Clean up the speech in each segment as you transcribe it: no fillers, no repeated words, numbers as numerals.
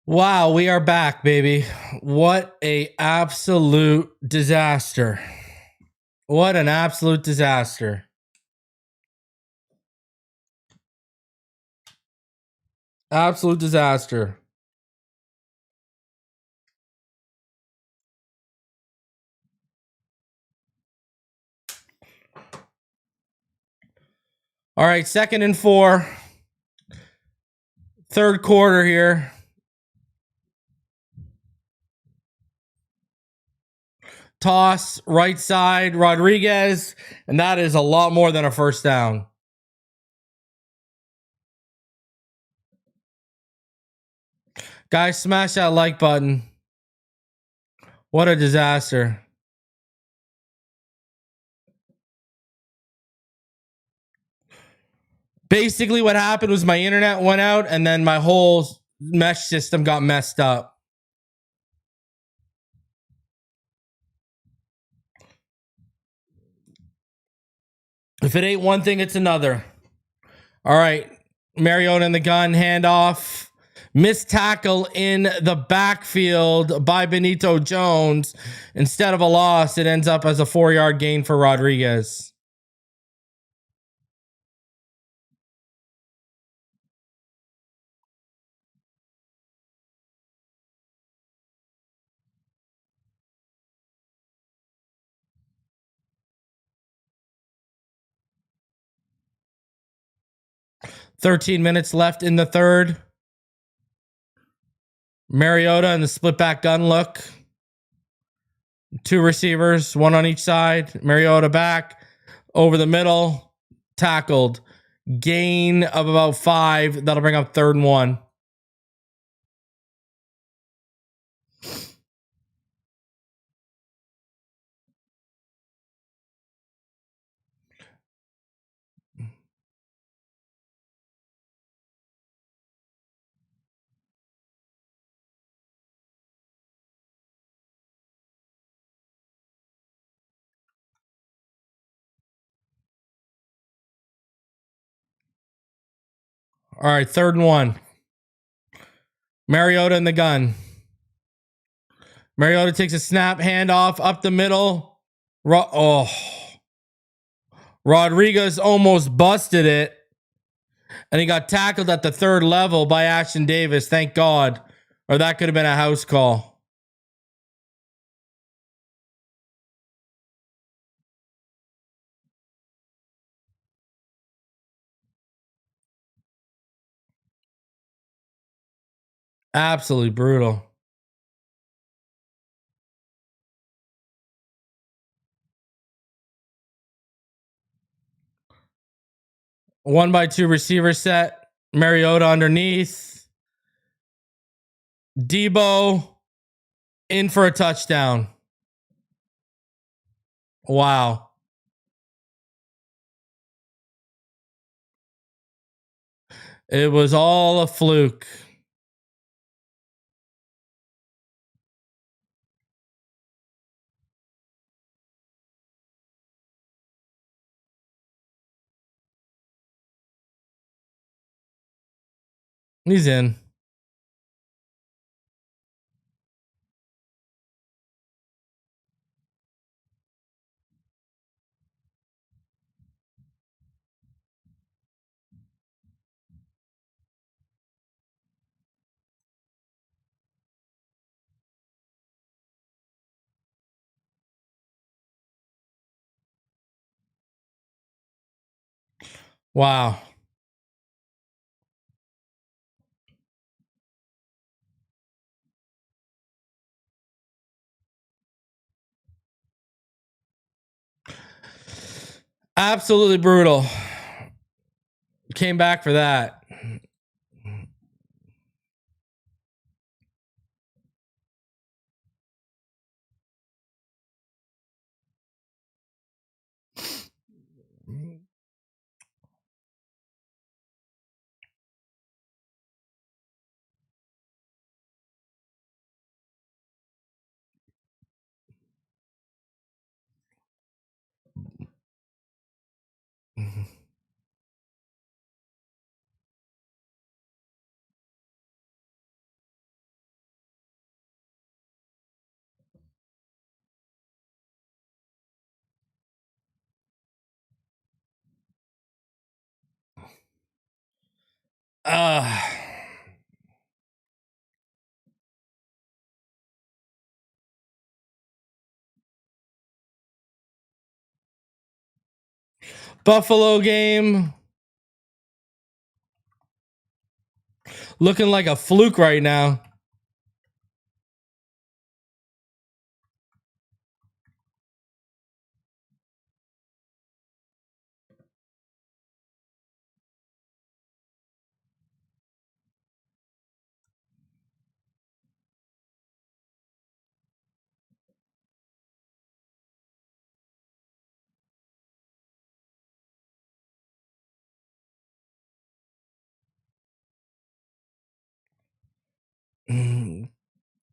Wow, we are back, baby. What a absolute disaster. What an absolute disaster. Absolute disaster. All right, 2nd and 4. Third quarter here. Toss, right side, Rodriguez, and that is a lot more than a first down. Guys, smash that like button. What a disaster. Basically, what happened was my internet went out and then my whole mesh system got messed up. If it ain't one thing, it's another. All right. Mariota in the gun, handoff. Missed tackle in the backfield by Benito Jones. Instead of a loss, it ends up as a 4-yard gain for Rodriguez. $13 minutes left in the third. Mariota in the split back gun look. 2 receivers, 1 on each side. Mariota back over the middle, tackled. Gain of about 5. That'll bring up 3rd and 1. All right, 3rd and 1. Mariota in the gun. Mariota takes a snap, handoff up the middle. Rodriguez almost busted it. And he got tackled at the 3rd level by Ashton Davis. Thank God. Or that could have been a house call. Absolutely brutal. One by 2 receiver set. Mariota underneath. Debo in for a touchdown. Wow. It was all a fluke. He's in. Wow. Absolutely brutal. Came back for that. Buffalo game. Looking like a fluke right now.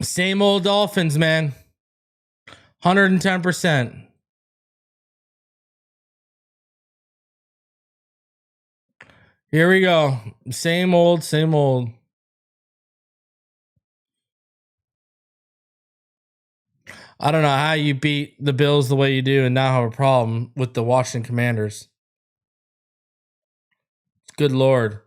Same old Dolphins, man. 110%. Here we go. Same old, same old. I don't know how you beat the Bills the way you do and now have a problem with the Washington Commanders. Good Lord.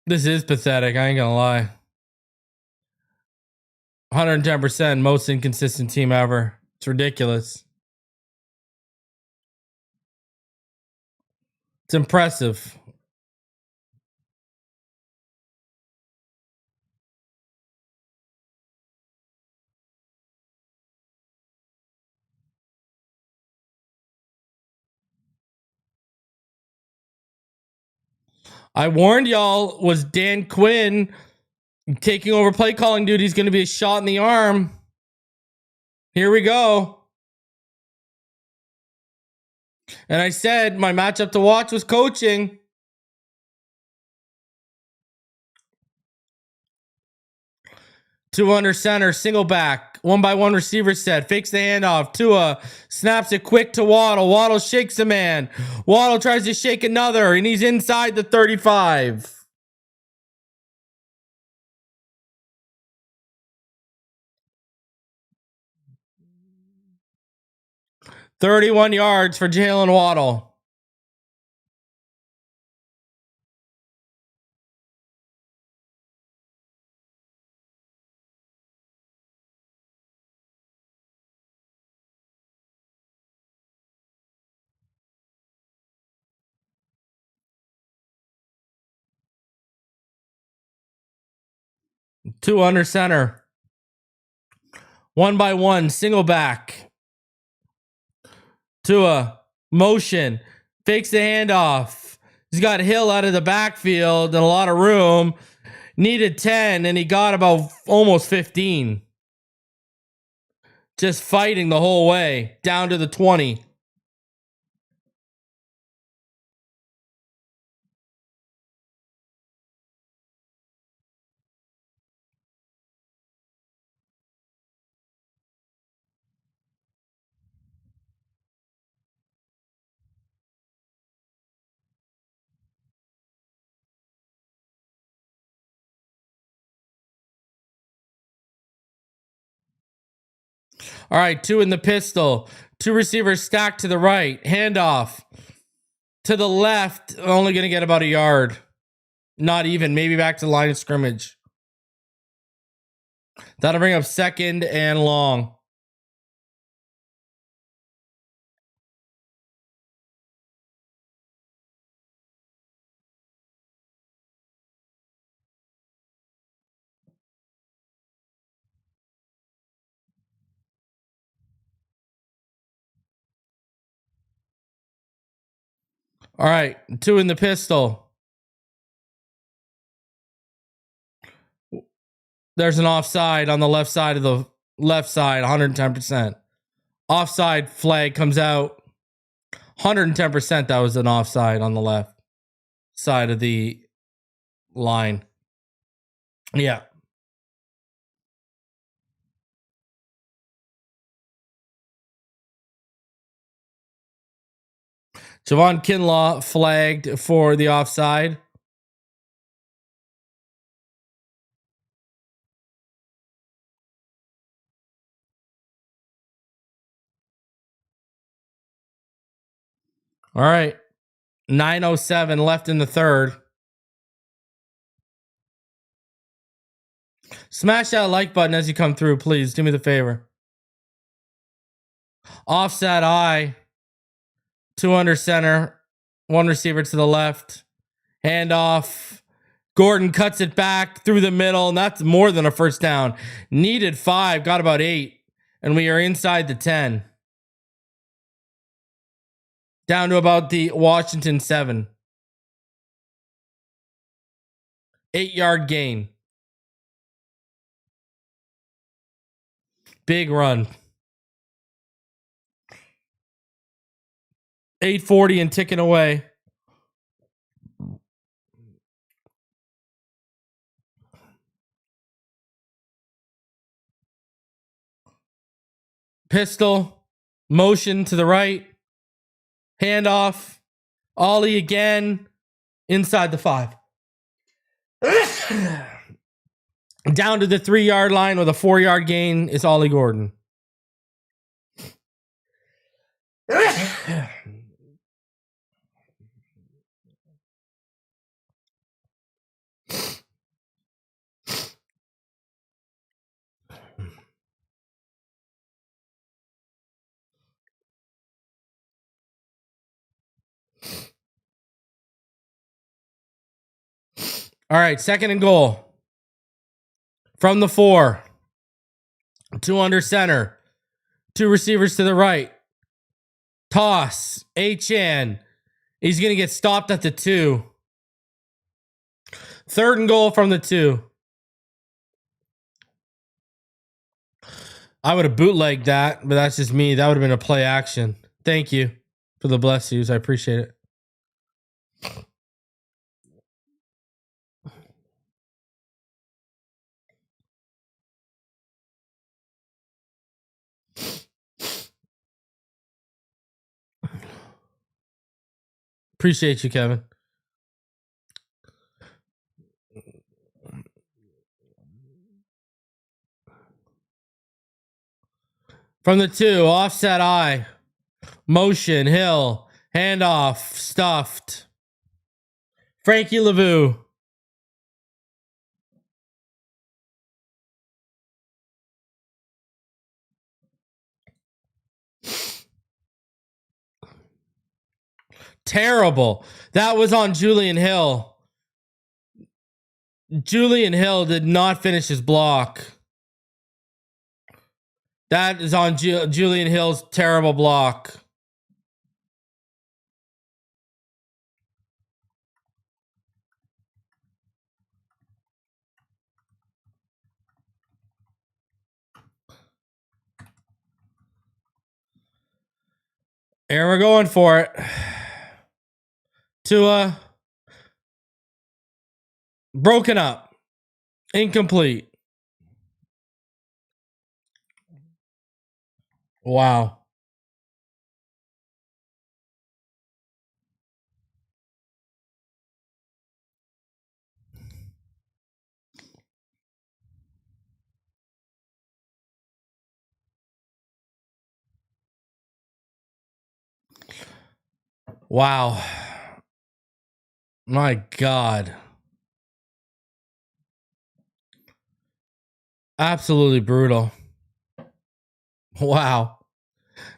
This is pathetic. I ain't gonna lie. 110%, most inconsistent team ever. It's ridiculous. It's impressive. I warned y'all, was Dan Quinn taking over play calling duties going to be a shot in the arm? Here we go. And I said my matchup to watch was coaching. Two under center, single back, 1-by-1 receiver set, fakes the handoff. Tua snaps it quick to Waddle. Waddle shakes a man. Waddle tries to shake another, and he's inside the 35. 31 yards for Jaylen Waddle. Two under center. 1-by-1, single back. Tua, motion, fakes the handoff. He's got Hill out of the backfield and a lot of room. Needed 10, and he got about almost 15. Just fighting the whole way down to the 20. All right, two in the pistol. Two receivers stacked to the right. Handoff. To the left, only going to get about a yard. Not even. Maybe back to the line of scrimmage. That'll bring up second and long. All right, two in the pistol. There's an offside on the left side of the left side, 110%. Offside flag comes out. 110% that was an offside on the left side of the line. Yeah. Javon Kinlaw flagged for the offside. All right. 9:07 left in the third. Smash that like button as you come through, please. Do me the favor. Offset eye. 2 under center. 1 receiver to the left. Handoff. Gordon cuts it back through the middle, and that's more than a first down. Needed 5, got about 8, and we are inside the 10. Down to about the Washington 7. 8-yard gain. Big run. 8:40 and ticking away. Pistol. Motion to the right. Handoff. Ollie again. Inside the 5. Down to the 3-yard line with a 4-yard gain is Ollie Gordon. All right, 2nd and goal. From the 4. 2 under center. 2 receivers to the right. Toss. Achane. He's going to get stopped at the 2. 3rd and goal from the 2. I would have bootlegged that, but that's just me. That would have been a play action. Thank you for the bless yous. I appreciate it. Appreciate you, Kevin. From the 2, offset eye. Motion, Hill. Handoff, stuffed. Frankie Lavu. Terrible. That was on Julian Hill. Julian Hill did not finish his block. That is on Julian Hill's terrible block. And we're going for it. Tua. Broken up. Incomplete. Wow. Wow. My God. Absolutely brutal. Wow.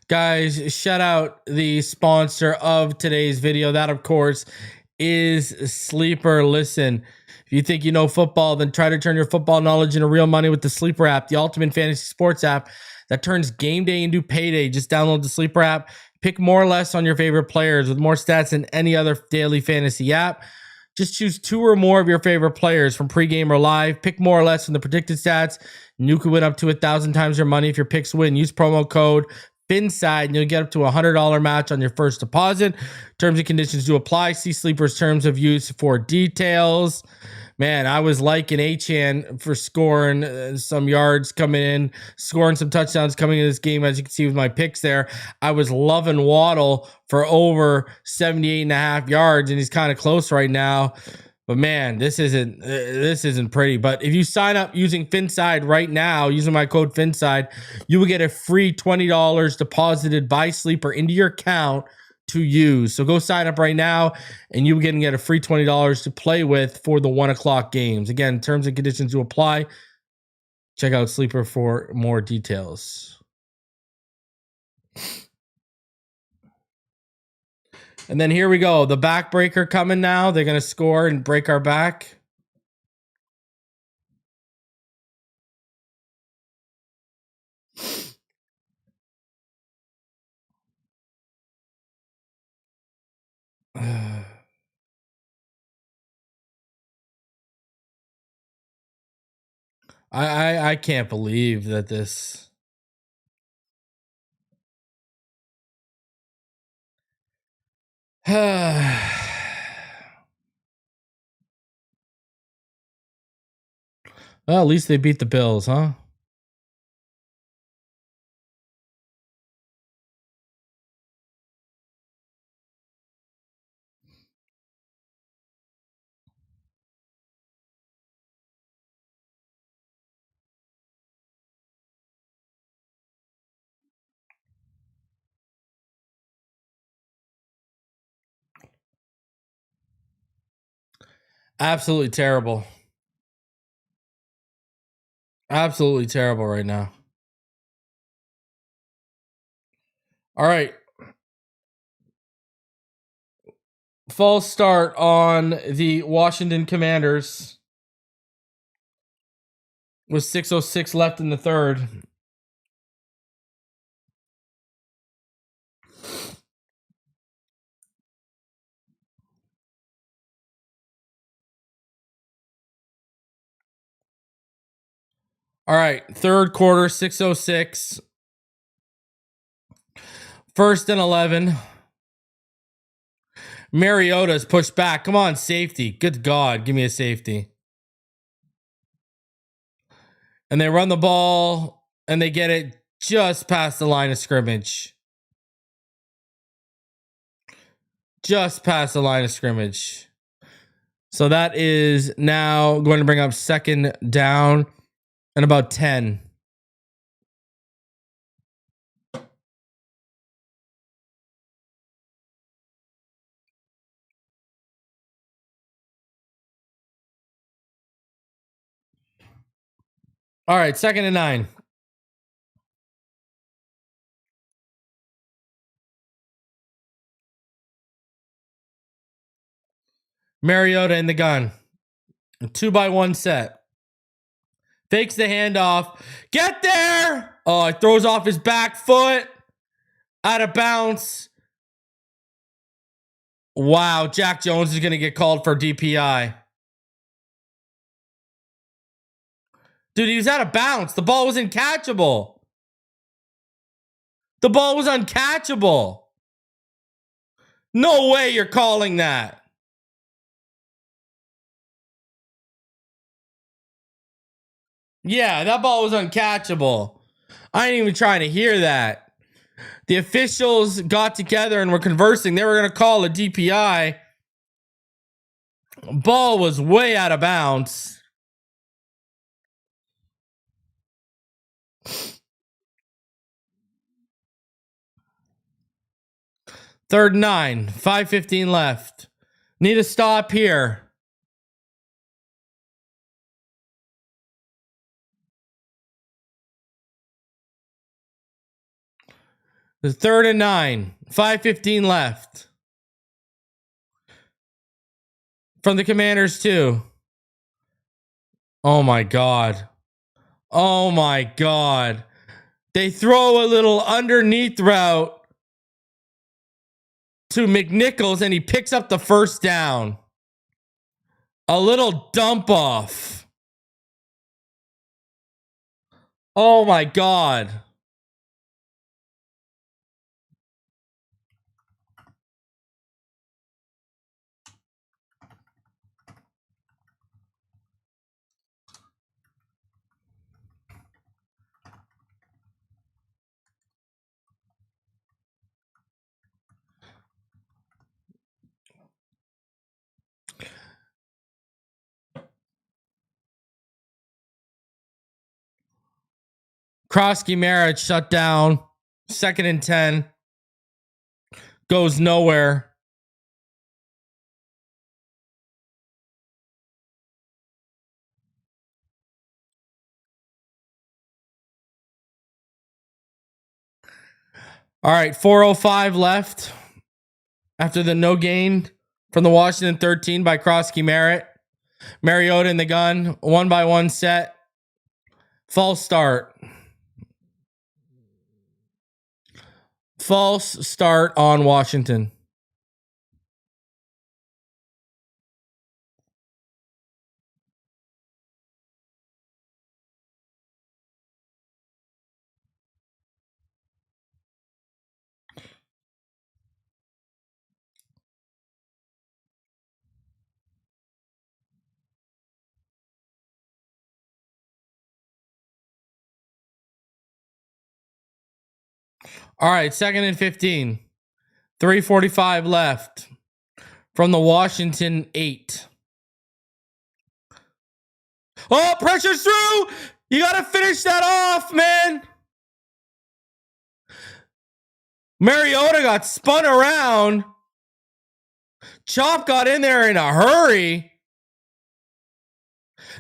Guys, shout out the sponsor of today's video. That, of course, is Sleeper. Listen, if you think you know football, then try to turn your football knowledge into real money with the Sleeper app, the ultimate fantasy sports app that turns game day into payday. Just download the Sleeper app. Pick more or less on your favorite players with more stats than any other daily fantasy app. Just choose 2 or more of your favorite players from pregame or live. Pick more or less from the predicted stats. And you could win up to 1,000 times your money if your picks win. Use promo code PHINSIDE and you'll get up to $100 match on your first deposit. Terms and conditions do apply. See Sleeper's terms of use for details. man, I was liking Achane for scoring some yards coming in, scoring some touchdowns coming in this game. As you can see with my picks there, I was loving Waddle for over 78.5 yards, and he's kind of close right now. But man, this isn't pretty. But if you sign up using Phinside right now, using my code Phinside, you will get a free $20 deposited by Sleeper into your account to use. So go sign up right now, and you can get a free $20 to play with for the 1 o'clock games. Again, terms and conditions to apply. Check out Sleeper for more details. And then here we go. The backbreaker coming now. They're going to score and break our back. I can't believe that this. Well, at least they beat the Bills, huh? Absolutely terrible. Absolutely terrible right now. All right. False start on the Washington Commanders with 6:06 left in the third. All right, third quarter, 6:06. First and 11. Mariota's pushed back. Come on, safety. Good God, give me a safety. And they run the ball, and they get it just past the line of scrimmage. Just past the line of scrimmage. So that is now going to bring up second down and about 10. All right, second and 9. Mariota in the gun. A 2-by-1 set. Fakes the handoff. Get there! Oh, it throws off his back foot. Out of bounds. Wow, Jack Jones is going to get called for DPI. Dude, he was out of bounds. The ball was uncatchable. The ball was uncatchable. No way you're calling that. Yeah, that ball was uncatchable. I ain't even trying to hear that. The officials got together and were conversing. They were going to call a DPI. Ball was way out of bounds. Third and 9, 5:15 left. Need a stop here. The third and 9, 5:15 left. From the Commanders too. Oh my God. Oh my God. They throw a little underneath route to McNichols and he picks up the first down. A little dump off. Oh my God. Krosky Merritt shut down. 2nd and 10. Goes nowhere. All right, 4:05 left after the no gain from the Washington 13 by Krosky Merritt. Mariota in the gun, 1-by-1 set. False start. False start on Washington. All right, 2nd and 15. 3:45 left from the Washington 8. Oh, pressure's through. You got to finish that off, man. Mariota got spun around. Chop got in there in a hurry.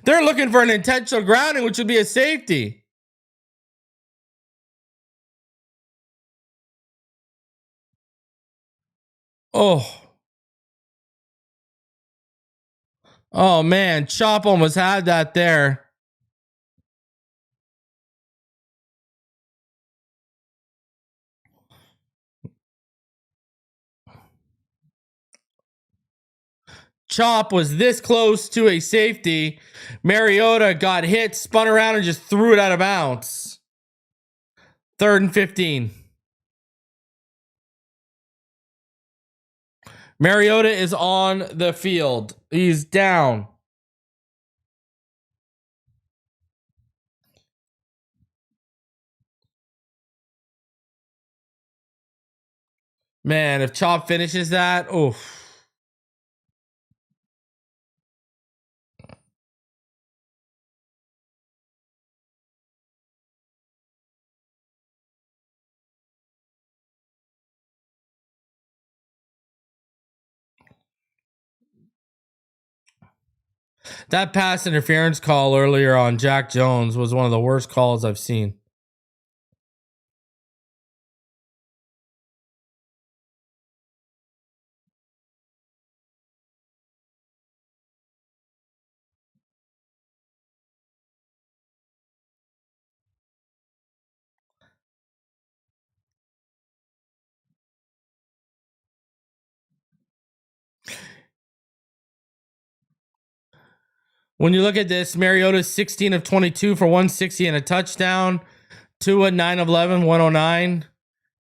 They're looking for an intentional grounding, which would be a safety. Oh. Oh, man. Chop almost had that there. Chop was this close to a safety. Mariota got hit, spun around, and just threw it out of bounds. 3rd and 15. Mariota is on the field. He's down. Man, if Chop finishes that, oof. That pass interference call earlier on Jack Jones was one of the worst calls I've seen. When you look at this, Mariota's 16 of 22 for 160 and a touchdown. Tua 9 of 11, 109.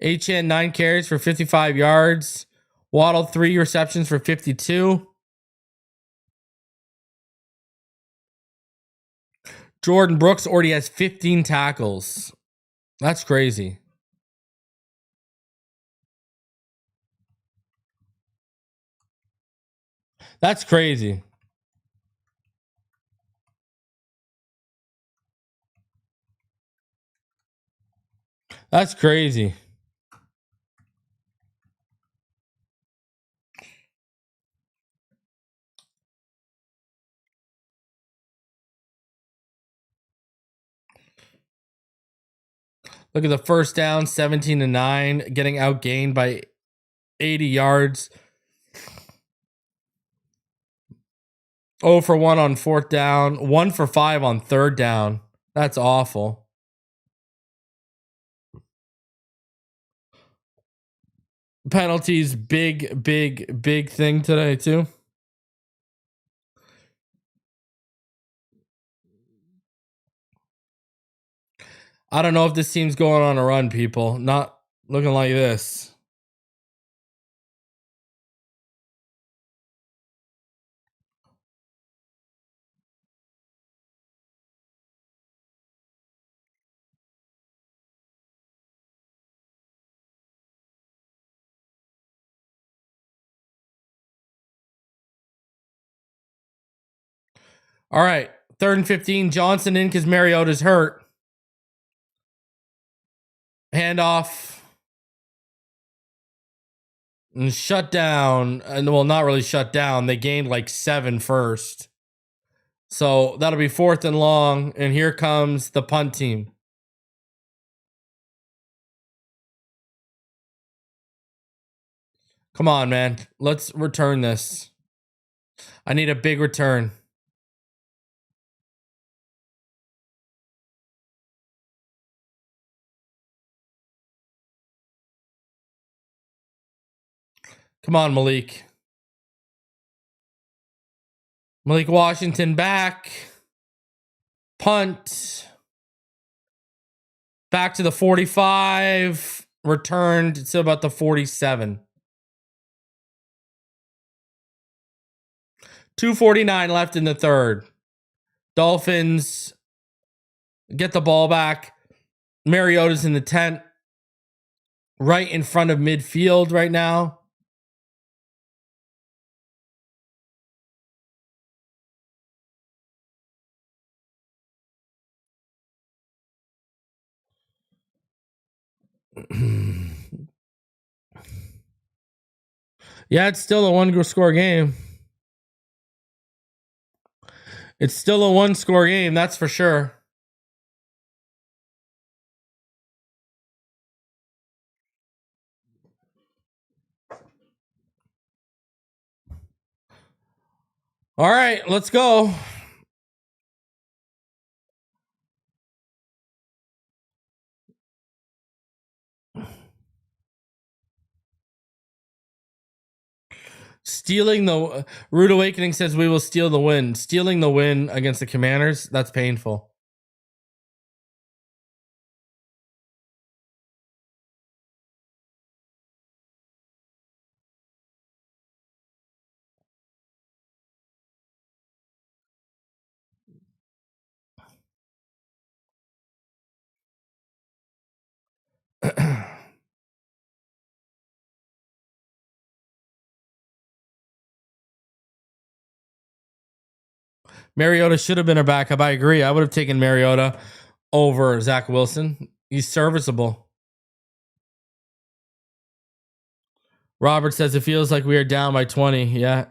Achane 9 carries for 55 yards. Waddle 3 receptions for 52. Jordan Brooks already has 15 tackles. That's crazy. That's crazy. That's crazy. Look at the first down, 17-9, getting outgained by 80 yards. 0 for 1 on 4th down, 1 for 5 on 3rd down. That's awful. Penalties, big thing today, too. I don't know if this team's going on a run, people. Not looking like this. All right. 3rd and 15. Johnson in because Mariota's hurt. Handoff. And shut down. And well, not really shut down. They gained like 7 first. So that'll be 4th and long. And here comes the punt team. Come on, man. Let's return this. I need a big return. Come on, Malik. Malik Washington back. Punt. Back to the 45. Returned to about the 47. 2:49 left in the third. Dolphins get the ball back. Mariota's in the tent. Right in front of midfield right now. Yeah, it's still a 1-score game. It's still a 1-score game, that's for sure. All right, let's go. Stealing the Rude Awakening says we will steal the win. Stealing the win against the Commanders, that's painful. Mariota should have been a backup. I agree. I would have taken Mariota over Zach Wilson. He's serviceable. Robert says it feels like we are down by 20. Yeah.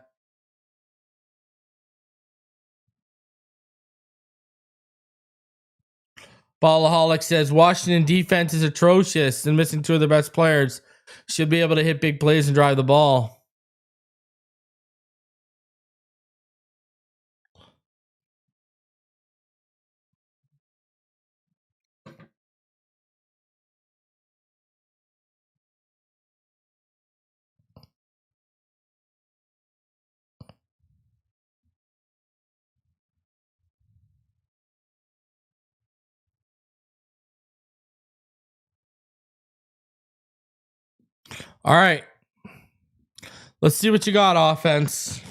Ballaholic says Washington defense is atrocious and missing 2 of the best players. Should be able to hit big plays and drive the ball. All right. Let's see what you got, offense.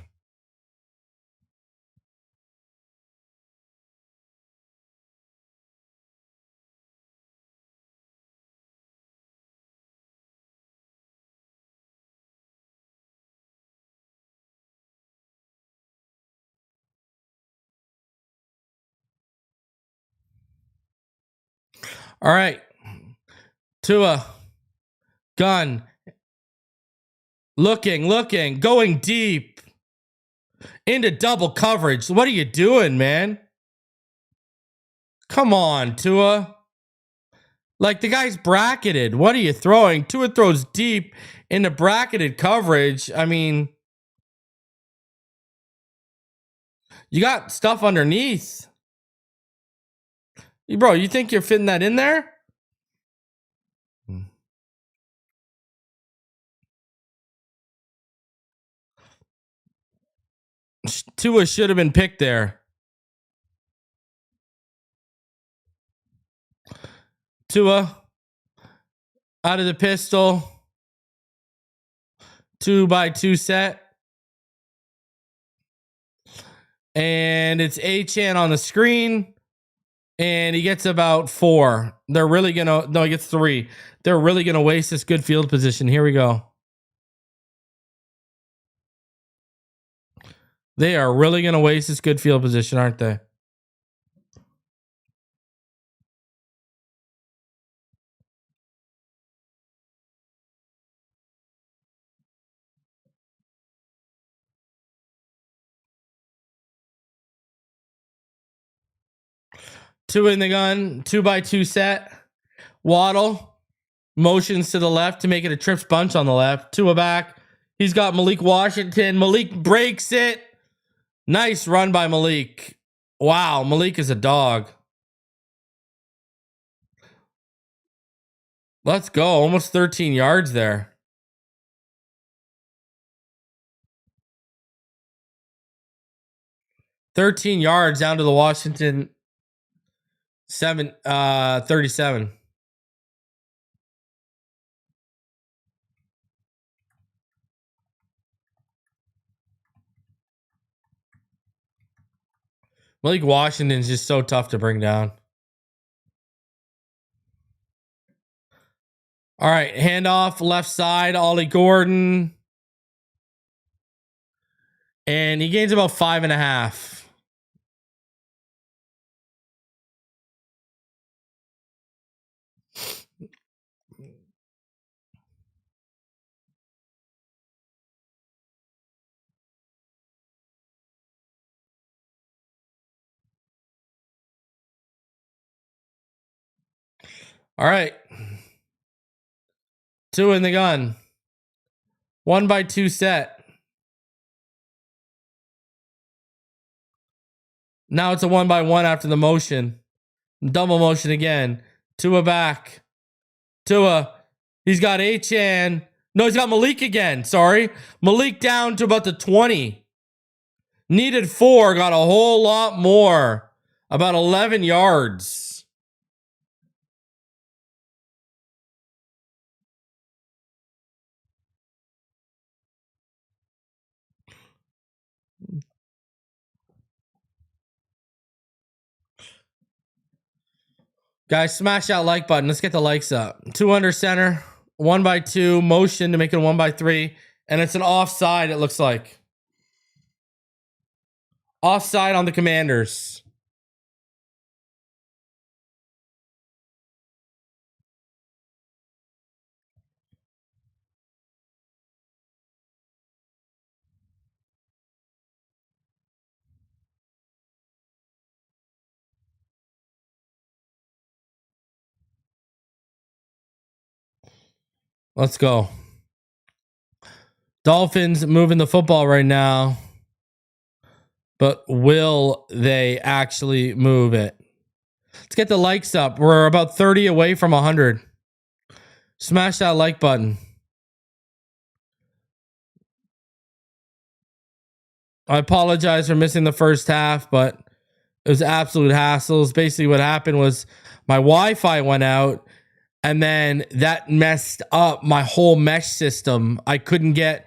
All right. Tua. Gun. Looking, going deep into double coverage. What are you doing, man? Come on, Tua. Like, the guy's bracketed. What are you throwing? Tua throws deep into bracketed coverage. I mean, you got stuff underneath. Bro, you think you're fitting that in there? Tua should have been picked there. Tua out of the pistol. 2x2 set. And it's Achane on the screen. And he gets about 4. They're really going to... No, he gets 3. They're really going to waste this good field position. Here we go. They are really going to waste this good field position, aren't they? Two in the gun, 2x2 set. Waddle motions to the left to make it a trips bunch on the left. Tua back. He's got Malik Washington. Malik breaks it. Nice run by Malik. Wow, Malik is a dog. Let's go. Almost 13 yards there. $13 down to the Washington 37. Malik Washington's just so tough to bring down. All right, handoff left side, Ollie Gordon. And he gains about 5.5. All right. Two in the gun. 1x2 set. Now it's a 1x1 after the motion. Double motion again. Tua back. Tua. He's got Achane. No, he's got Malik again. Sorry. Malik down to about the 20. Needed 4. Got a whole lot more. About 11 yards. Guys, smash that like button. Let's get the likes up. 2 under center. 1x2. Motion to make it a 1x3. And it's an offside, it looks like. Offside on the Commanders. Let's go. Dolphins moving the football right now. But will they actually move it? Let's get the likes up. We're about 30 away from 100. Smash that like button. I apologize for missing the first half, but it was absolute hassles. Basically, what happened was my Wi-Fi went out, and then that messed up my whole mesh system. I couldn't get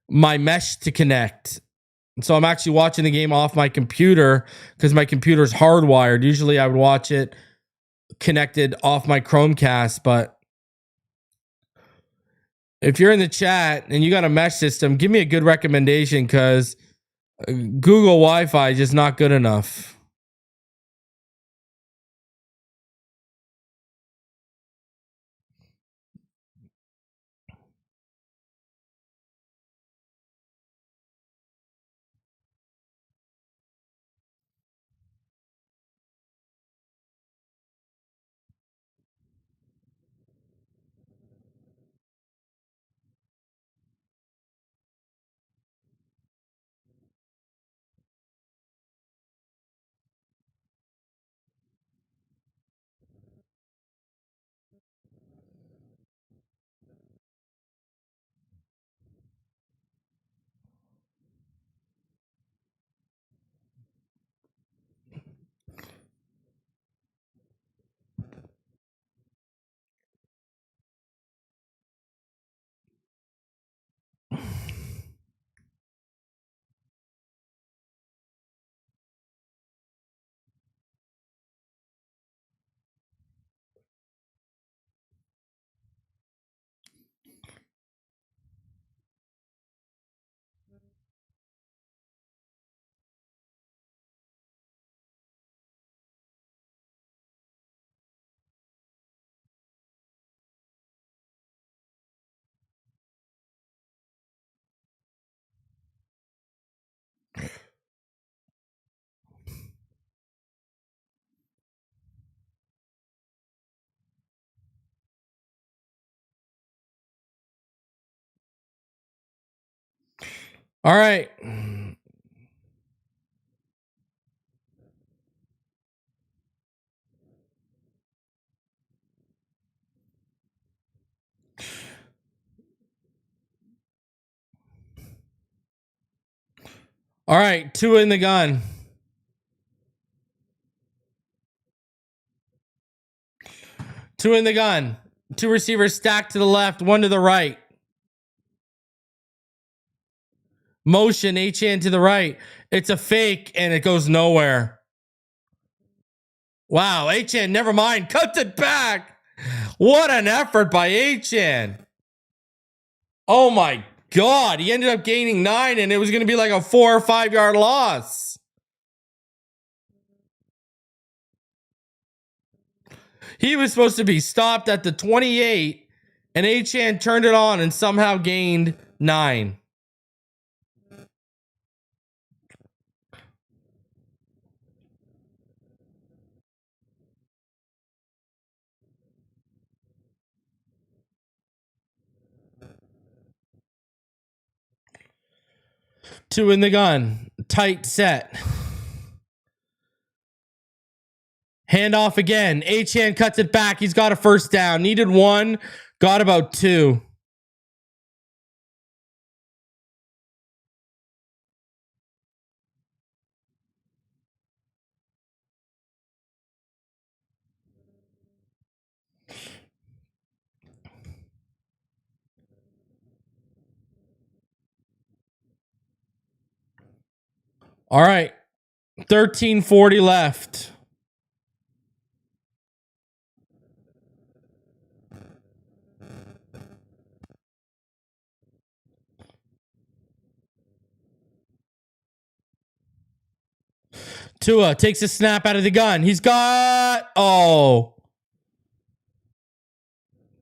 my mesh to connect. So I'm actually watching the game off my computer because my computer's hardwired. Usually I would watch it connected off my Chromecast, but if you're in the chat and you got a mesh system, give me a good recommendation because Google Wi-Fi is just not good enough. All right. All right, 2 in the gun. 2 in the gun. 2 receivers stacked to the left, 1 to the right. Motion, Achane to the right. It's a fake, and it goes nowhere. Wow, Achane, never mind. Cuts it back. What an effort by Achane. Oh my God. He ended up gaining 9, and it was going to be like a 4 or 5 yard loss. He was supposed to be stopped at the 28, and Achane turned it on and somehow gained 9. Two in the gun. Tight set. Handoff again. Achane cuts it back. He's got a first down. Needed 1. Got about 2. All right. 13:40 left. Tua takes a snap out of the gun. He's got,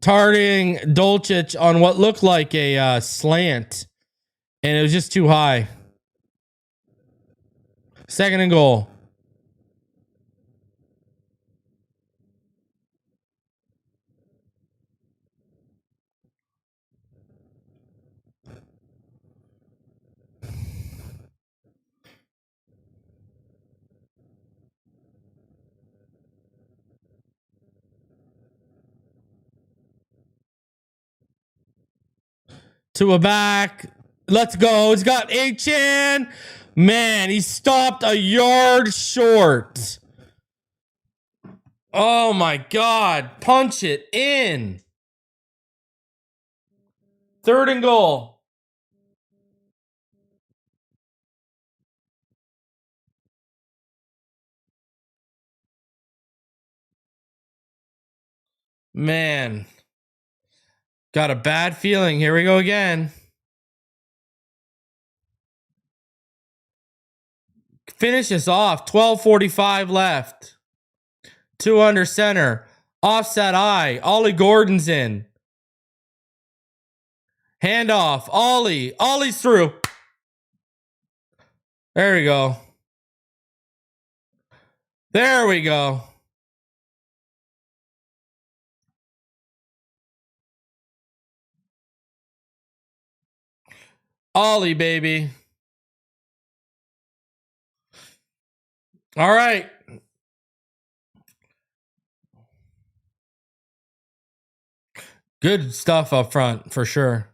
targeting Dolchich on what looked like a slant, and it was just too high. 2nd and goal. Tua back. Let's go. He's got Achane. Man, he stopped a yard short. Oh my God. Punch it in. 3rd and goal. Man. Got a bad feeling. Here we go again. Finish this off. 12:45 left. 2 under center. Offset eye. Ollie Gordon's in. Handoff. Ollie. Ollie's through. There we go. There we go. Ollie, baby. All right. Good stuff up front for sure.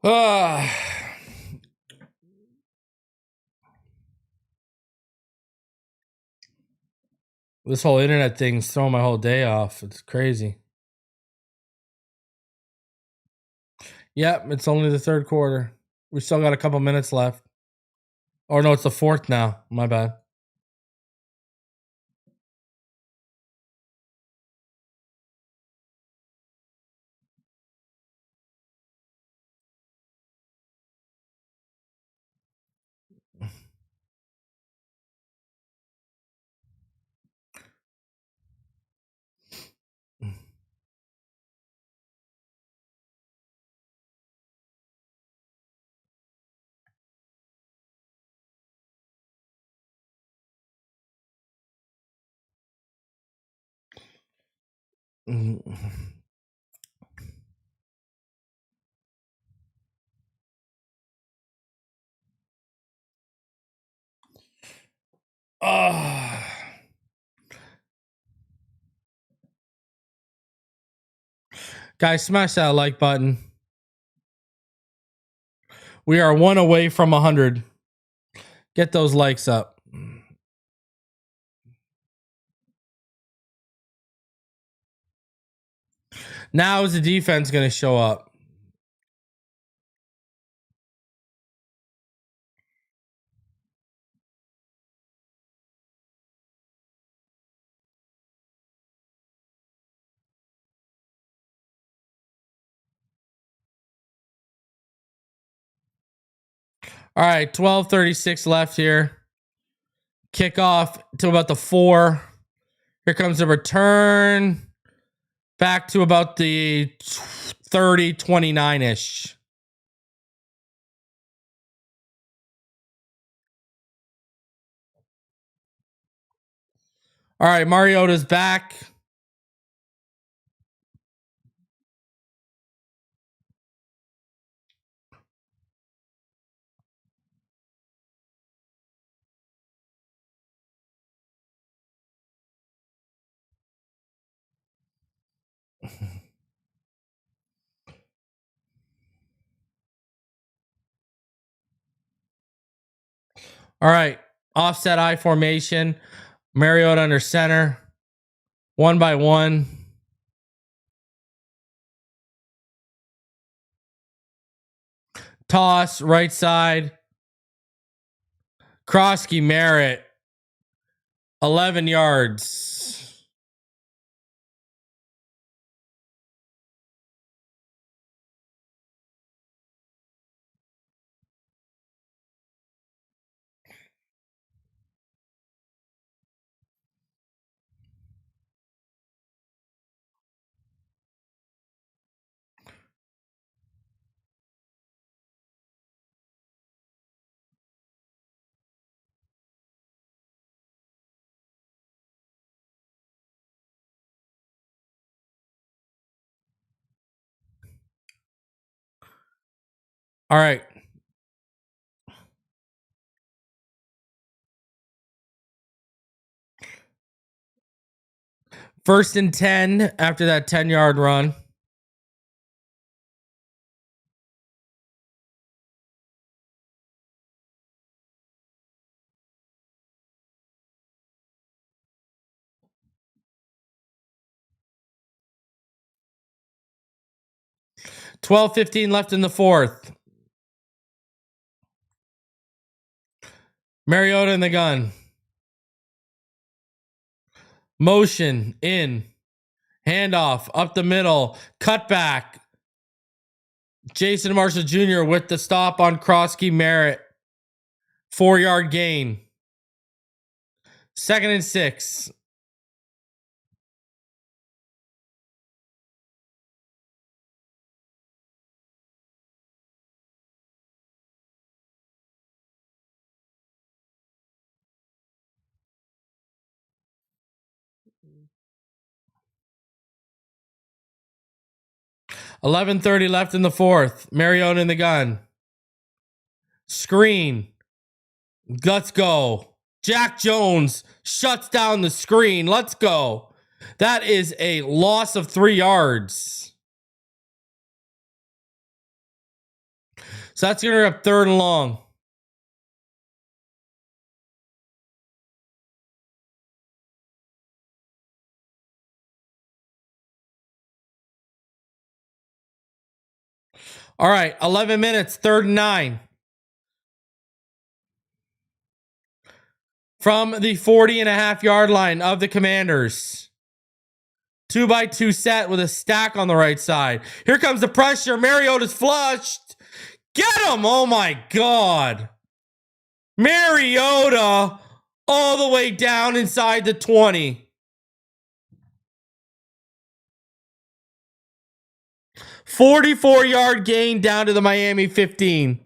This whole internet thing's throwing my whole day off. It's crazy. Yep, it's only the third quarter. We still got a couple minutes left. Or no, it's the fourth now. My bad. Guys, smash that like button. We are one away from 100. Get those likes up. Now is the defense going to show up? All right, 12:36 left here. Kickoff to about the 4. Here comes the return. Back to about the 30, 29-ish. All right, Mariota's back. All right, offset I formation. Mariota under center. 1 by 1. Toss, right side. Krosky Merritt. 11 yards. All right. First and 10 after that 10-yard run. $12:15 left in the fourth. Mariota in the gun. Motion in. Handoff up the middle. Cutback. Jason Marshall Jr. with the stop on Krosky Merritt. 4-yard gain. 2nd and 6. $11:30 left in the fourth. Mariota in the gun. Screen. Let's go. Jack Jones shuts down the screen. Let's go. That is a loss of 3 yards. So that's going to be up 3rd and long. All right, 11 minutes, 3rd and 9. From the 40.5-yard line of the Commanders. 2x2 set with a stack on the right side. Here comes the pressure. Mariota's flushed. Get him. Oh my God. Mariota all the way down inside the 20. 44-yard gain down to the Miami 15.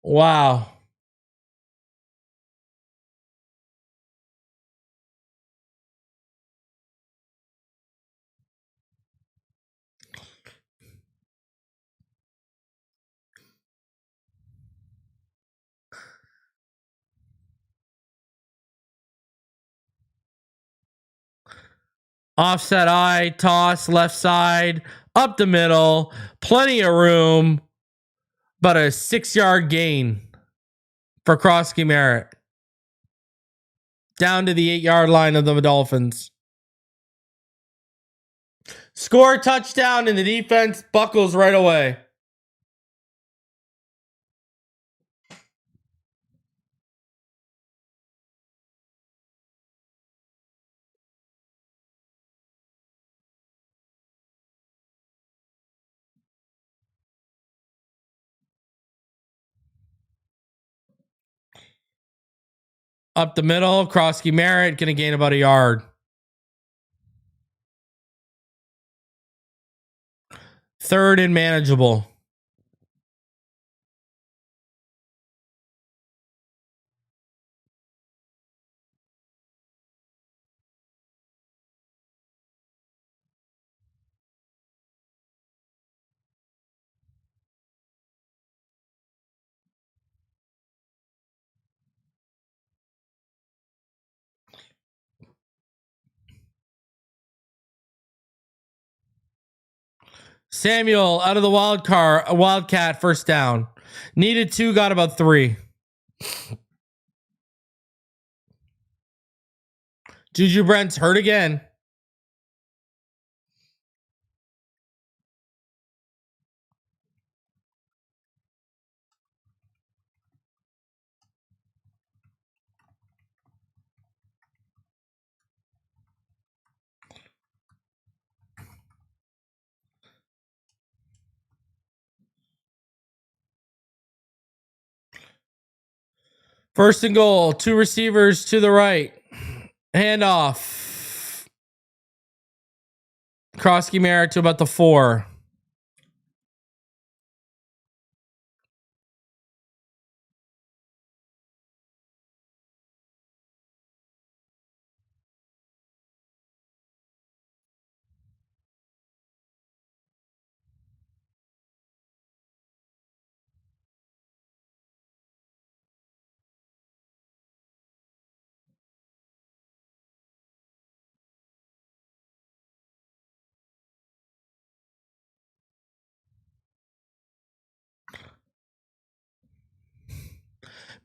Wow. Offset eye, toss, left side, up the middle, plenty of room, but a 6-yard gain for Krosky Merritt. Down to the 8-yard line of the Dolphins. Score a touchdown and the defense buckles right away. Up the middle, Krosky Merritt going to gain about a yard. 3rd and manageable. Samuel out of the Wildcat, 1st down. Needed 2, got about 3. Juju Brent's hurt again. First and goal, 2 receivers to the right. Handoff. Krosky Merritt to about the 4.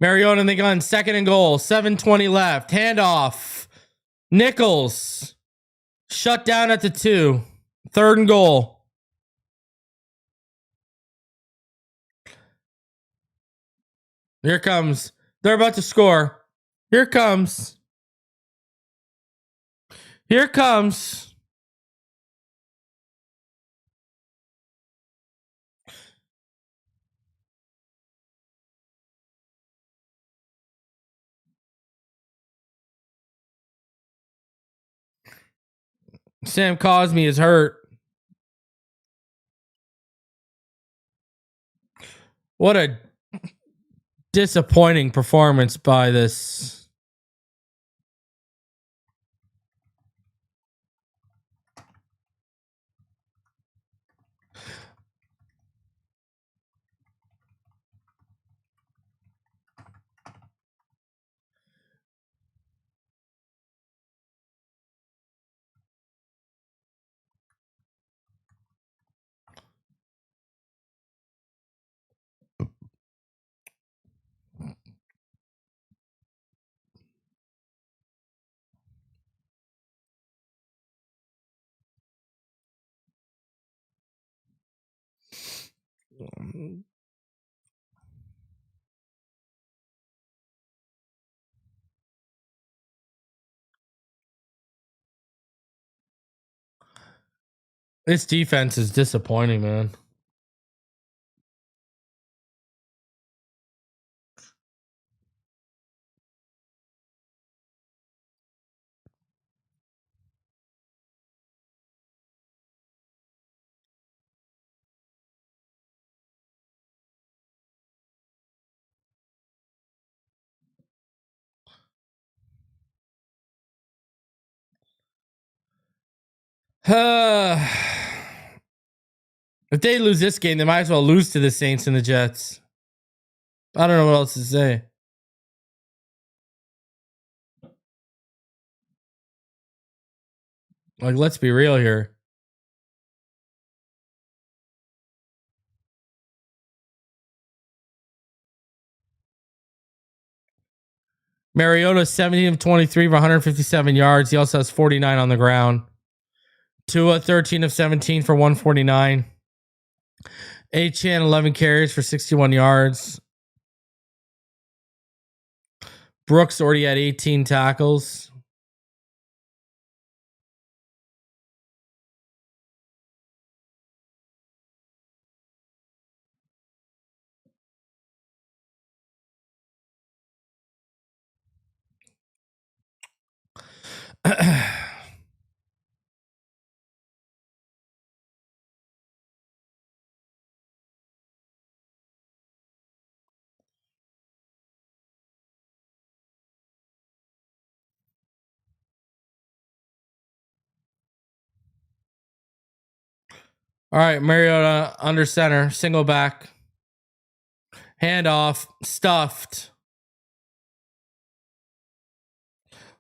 Mariota in the gun, 2nd and goal, 7:20 left. Handoff. Nichols. Shut down at the 2. 3rd and goal. Here comes. They're about to score. Here comes. Here comes. Sam Cosmi is hurt. What a disappointing performance by this. This defense is disappointing, man. If they lose this game, they might as well lose to the Saints and the Jets. I don't know what else to say. Like, let's be real here. Mariota 17 of 23 for 157 yards. He also has 49 on the ground. Tua 13 of 17 for 149. Achane 11 carries for 61 yards. Brooks already had 18 tackles. All right, Mariota under center, single back, handoff, stuffed.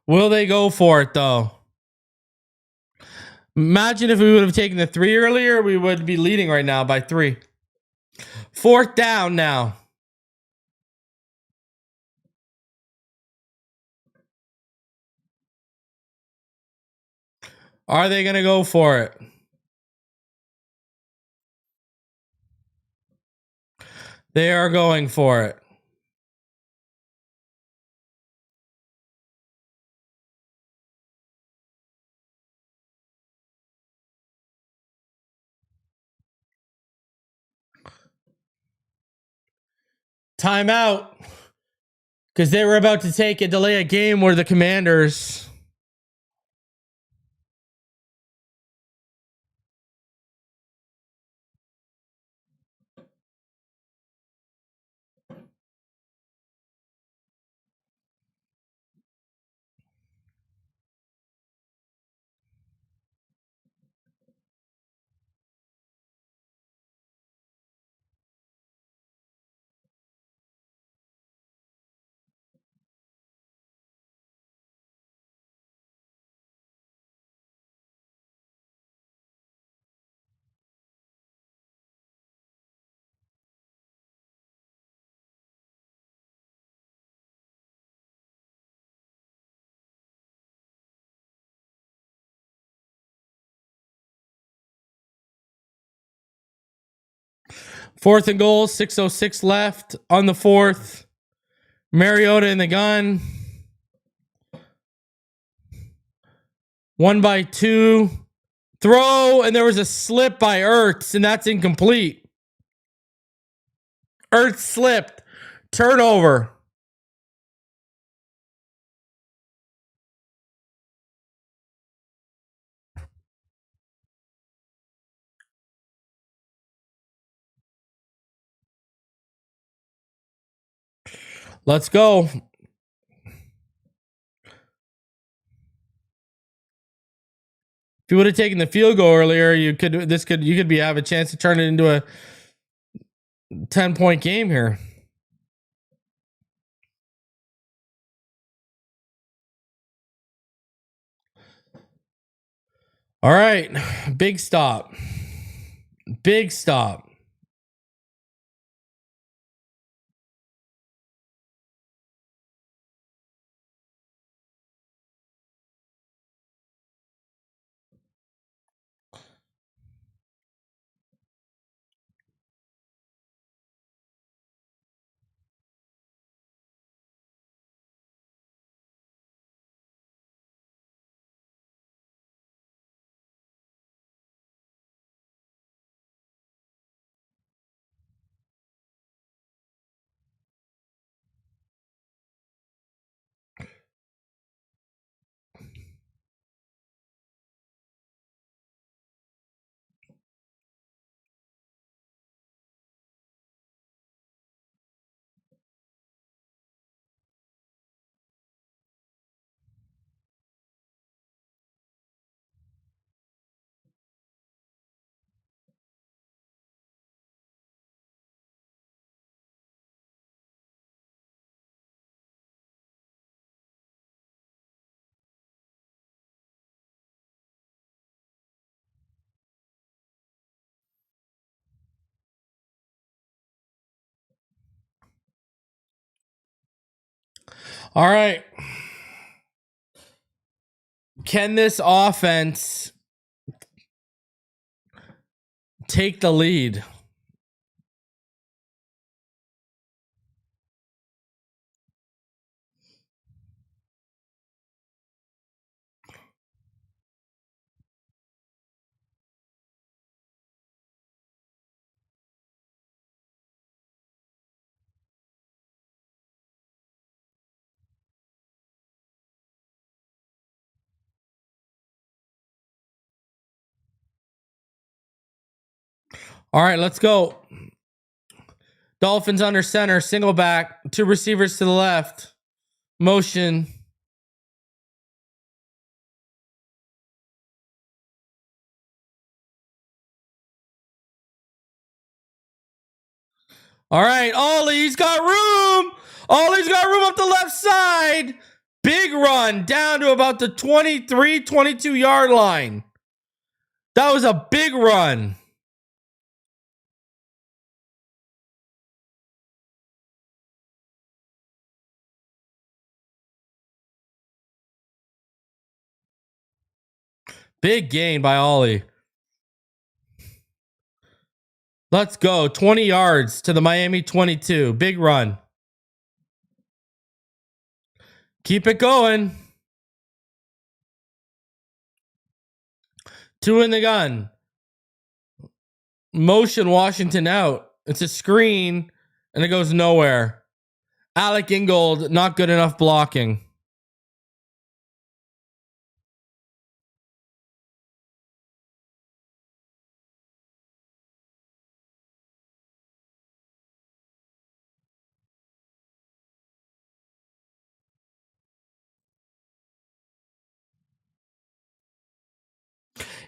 Will they go for it though? Imagine if we would have taken the 3 earlier, we would be leading right now by 3. 4th down now. Are they going to go for it? They are going for it. Timeout. Because they were about to take a delay a game where the Commanders. Fourth and goal, 6:06 left on the 4th. Mariota in the gun. 1-2. Throw, and there was a slip by Ertz, and that's incomplete. Ertz slipped. Turnover. Let's go. If you would have taken the field goal earlier, you could have a chance to turn it into a 10-point game here. All right. Big stop. Big stop. All right. Can this offense take the lead? All right, let's go. Dolphins under center, single back, two receivers to the left. Motion. All right, Ollie's got room. Ollie's got room up the left side. Big run down to about the 23, 22 yard line. That was a big run. Big gain by Ollie. Let's go. 20 yards to the Miami 22. Big run. Keep it going. Two in the gun. Motion Washington out. It's a screen and it goes nowhere. Alec Ingold, not good enough blocking.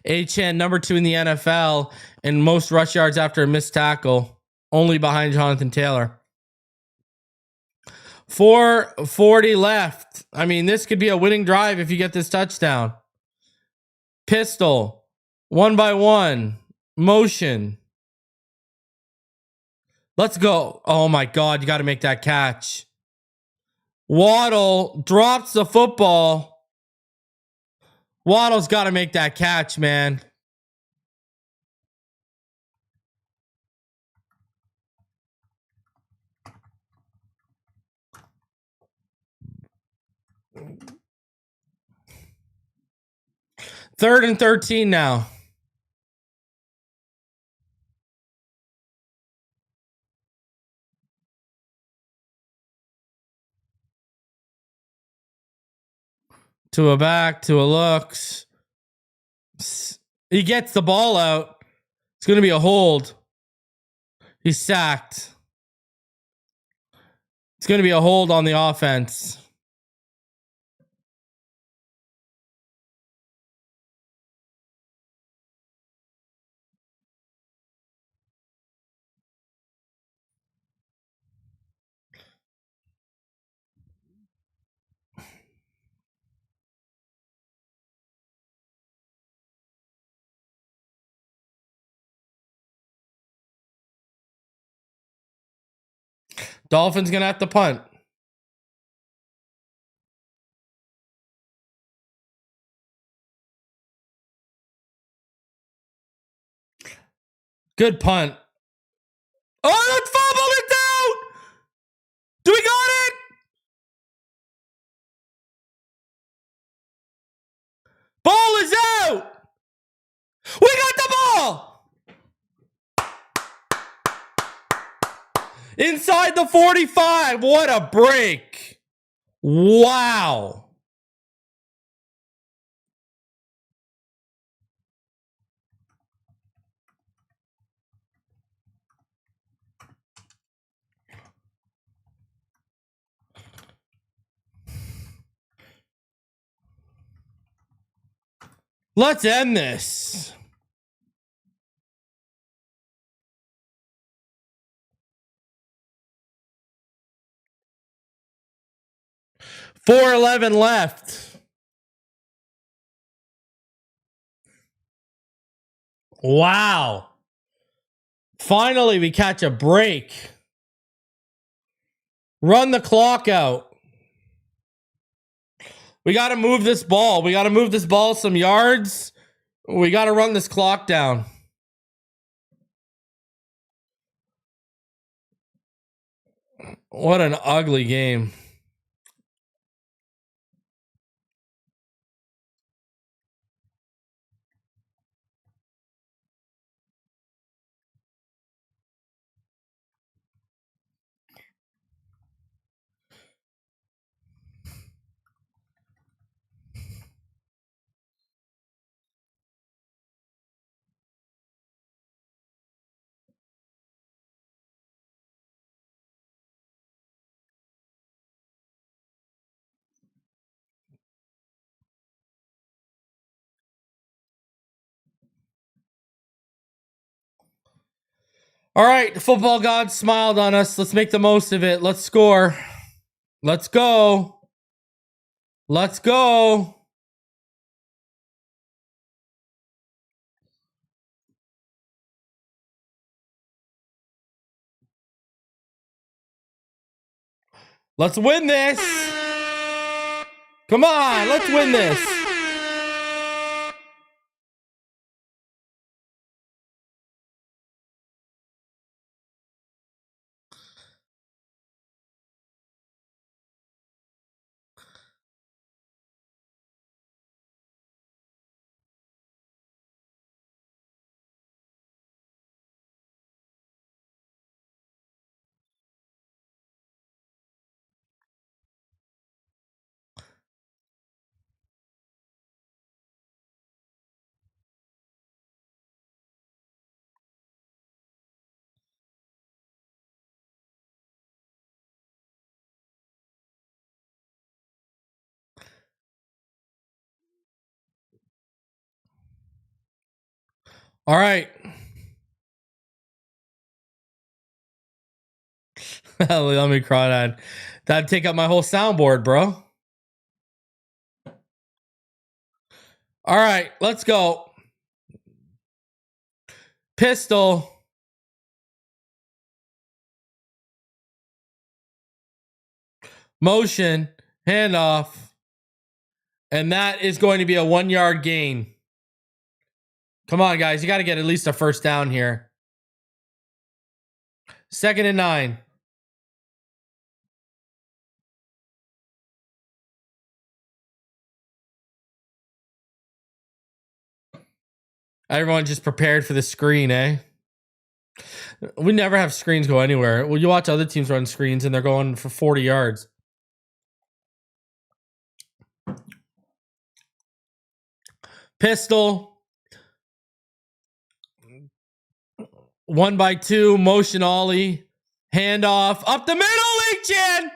Achane, number 2 in the NFL, and most rush yards after a missed tackle, only behind Jonathan Taylor. 4:40 left. I mean, this could be a winning drive if you get this touchdown. Pistol, 1 by 1, motion. Let's go. Oh my God, you got to make that catch. Waddle drops the football. Waddle's got to make that catch, man. Third and 13 now. To a back, to a looks. He gets the ball out. It's going to be a hold. He's sacked. It's going to be a hold on the offense. Dolphins going to have to punt. Good punt. Oh, that's fumbled it down. Do we got it? Ball is out. We got the ball. Inside the 45. What a break. Wow. Let's end this. $4:11 left. Wow. Finally, we catch a break. Run the clock out. We got to move this ball. We got to move this ball some yards. We got to run this clock down. What an ugly game. All right, the football god smiled on us. Let's make the most of it. Let's score. Let's go. Let's go. Let's win this. Come on, let's win this. All right. Let me cry that. That'd take up my whole soundboard, bro. All right, let's go. Pistol. Motion. Handoff. And that is going to be a 1 yard gain. Come on, guys. You got to get at least a first down here. 2nd and 9. Everyone just prepared for the screen, eh? We never have screens go anywhere. Well, you watch other teams run screens and they're going for 40 yards. Pistol. 1x2. Motion ollie. Handoff. Up the middle, Achane.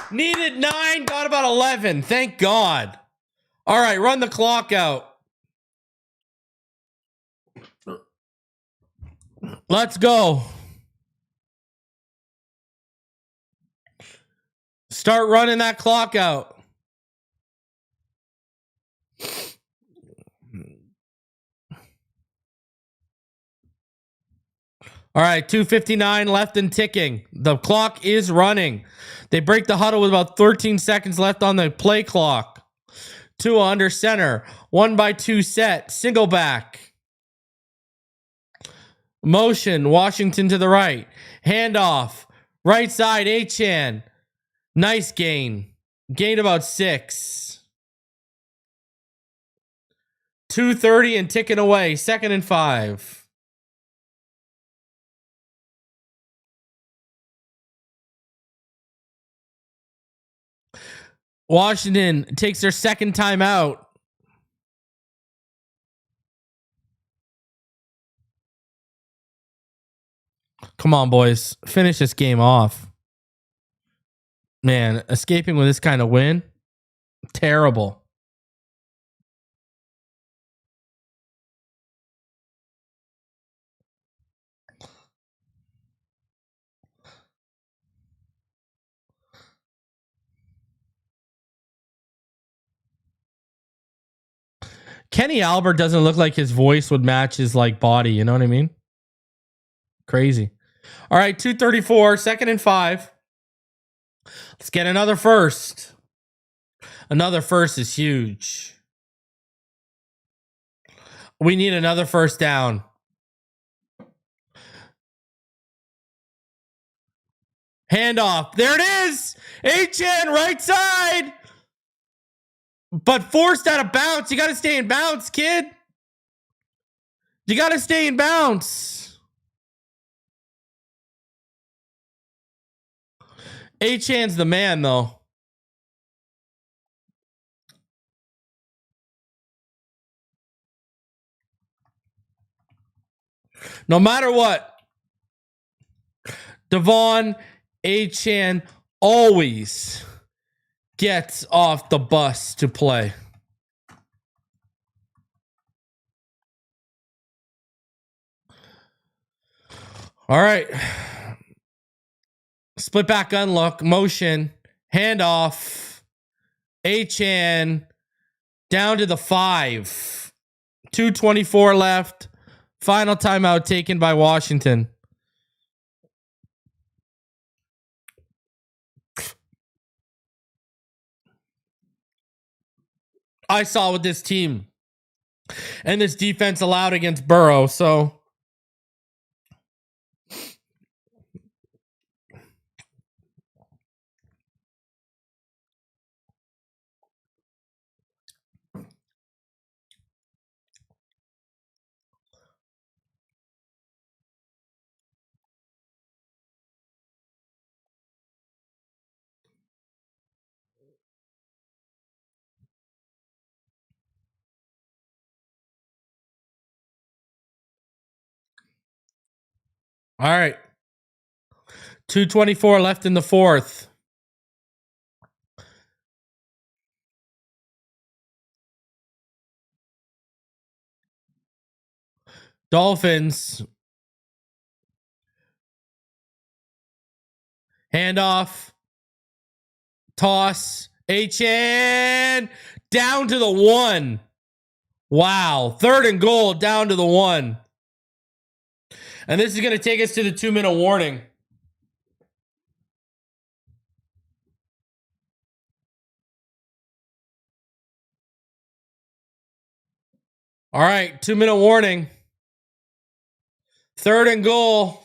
Needed 9. Got about 11. Thank God. All right, run the clock out. Let's go. Start running that clock out. All right, 2:59 left and ticking. The clock is running. They break the huddle with about 13 seconds left on the play clock. Tua under center. 1x2 set. Single back. Motion. Washington to the right. Handoff. Right side. Achane. Nice gain. Gained about 6. 2:30 and ticking away. 2nd and 5. Washington takes their second time out. Come on, boys. Finish this game off. Man, escaping with this kind of win, terrible. Kenny Albert doesn't look like his voice would match his like body. You know what I mean? Crazy. All right, 2:34, 2nd and 5. Let's get another first. Another first is huge. We need another first down. Handoff. There it is. Achane, right side. But forced out of bounds. You got to stay in bounds, kid. You got to stay in bounds. Achane's the man, though. No matter what, Devon Achane always gets off the bus to play. All right. Split back unlock, motion, handoff. Achane down to the 5. 2:24 left. Final timeout taken by Washington. I saw what this team and this defense allowed against Burrow. So all right. 2:24 left in the fourth. Dolphins. Handoff. Toss. Achane down to the 1. Wow. 3rd and goal down to the 1. And this is going to take us to the 2-minute warning. All right, 2-minute warning. 3rd and goal.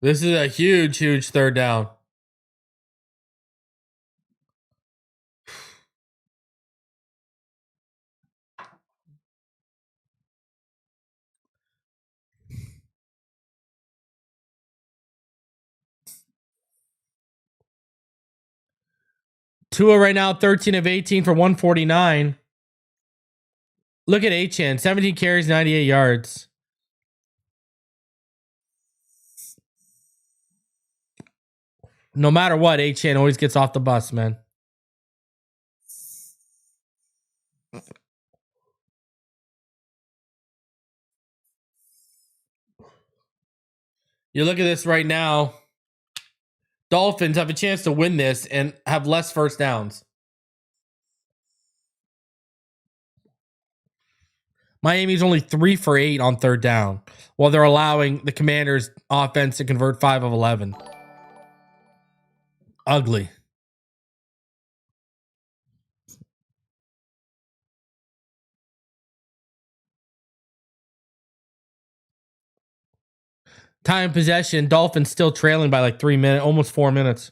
This is a huge, huge 3rd down. Tua right now, 13 of 18 for 149. Look at Achane, 17 carries, 98 yards. No matter what, Achane always gets off the bus, man. You look at this right now. Dolphins have a chance to win this and have less first downs. Miami's only 3 for 8 on 3rd down, while they're allowing the Commanders' offense to convert 5 of 11. Ugly. Time possession, Dolphins still trailing by like 3 minutes, almost 4 minutes.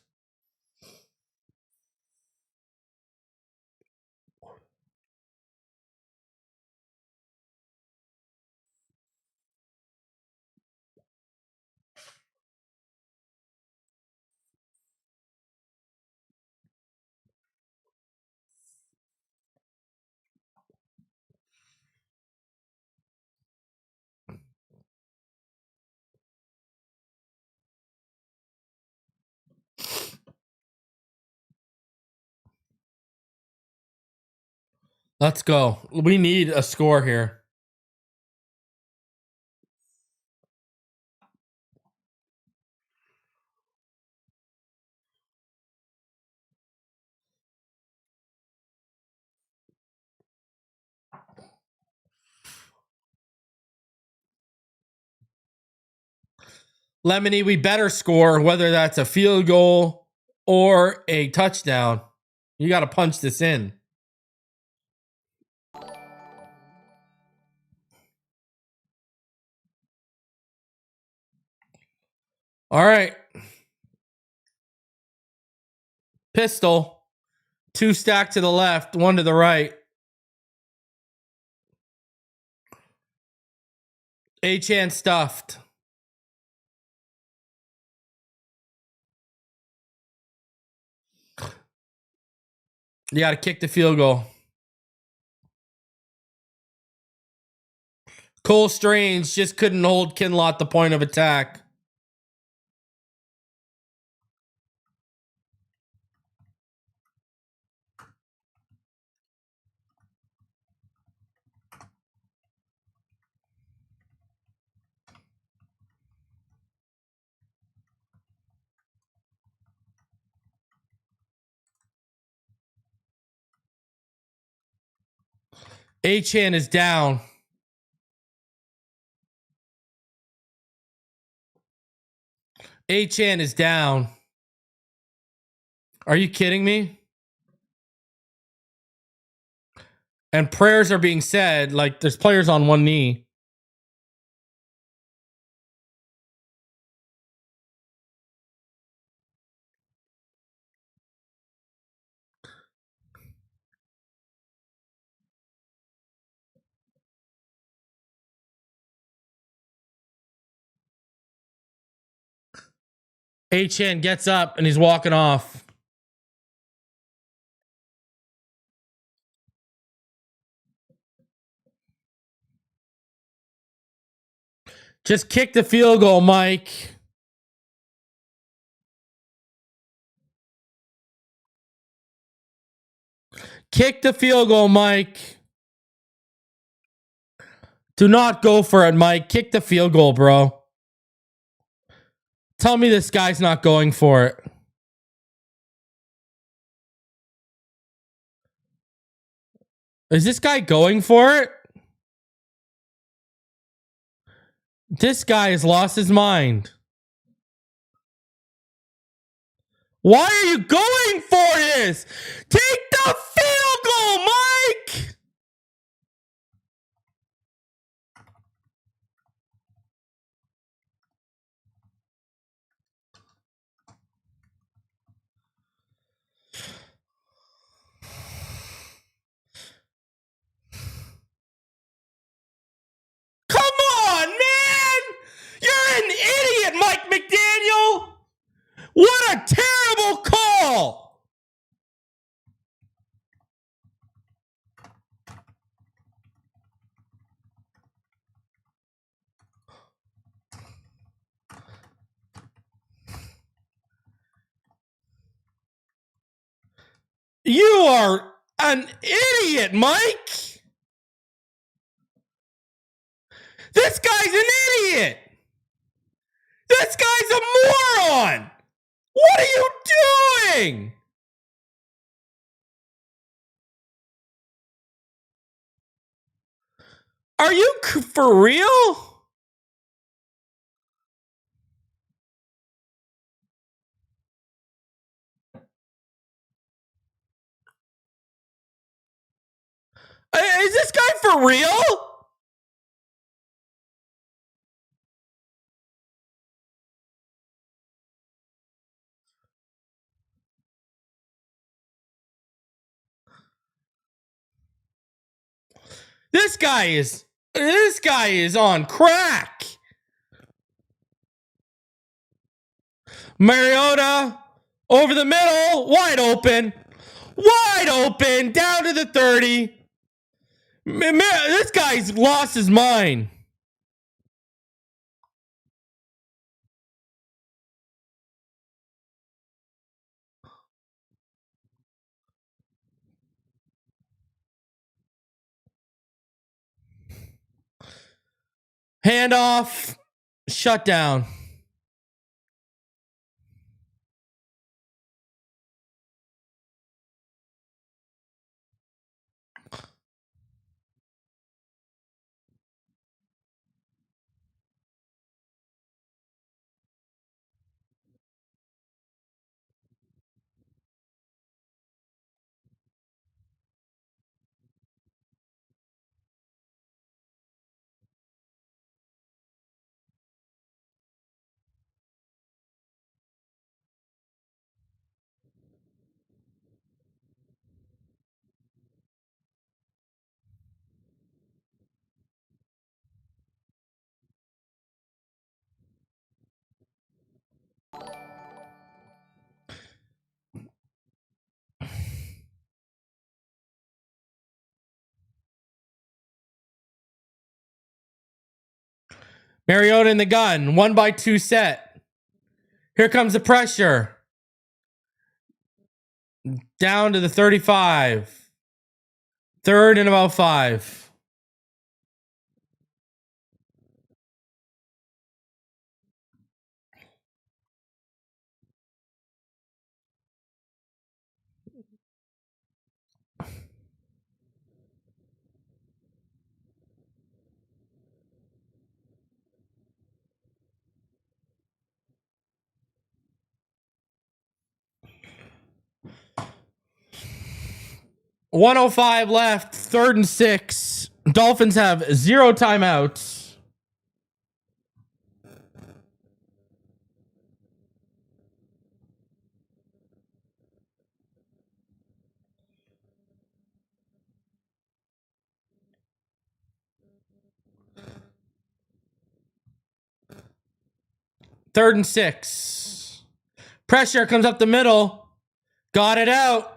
Let's go. We need a score here. Lemony, we better score, whether that's a field goal or a touchdown. You got to punch this in. All right. Pistol. 2 stacked to the left, 1 to the right. Achane stuffed. You got to kick the field goal. Cole Strange just couldn't hold Kinlaw at the point of attack. Achane is down. Achane is down. Are you kidding me? And prayers are being said, like there's players on one knee. Achane gets up and he's walking off. Just kick the field goal, Mike. Kick the field goal, Mike. Do not go for it, Mike. Kick the field goal, bro. Tell me this guy's not going for it. Is this guy going for it? This guy has lost his mind. Why are you going for this? Take the field goal, Mike! Come on, man! You're an idiot, Mike McDaniel! What a terrible call! You are an idiot, Mike! This guy's an idiot! This guy's a moron! What are you doing? Are you for real? Is this guy for real? This guy is on crack. Mariota over the middle, wide open, down to the 30. This guy's lost his mind. Handoff, shut down. Mariota in the gun. 1x2 set. Here comes the pressure. Down to the 35. Third and about 5. .105 left. 3rd and 6. Dolphins have 0 timeouts. Third and 6. Pressure comes up the middle. Got it out.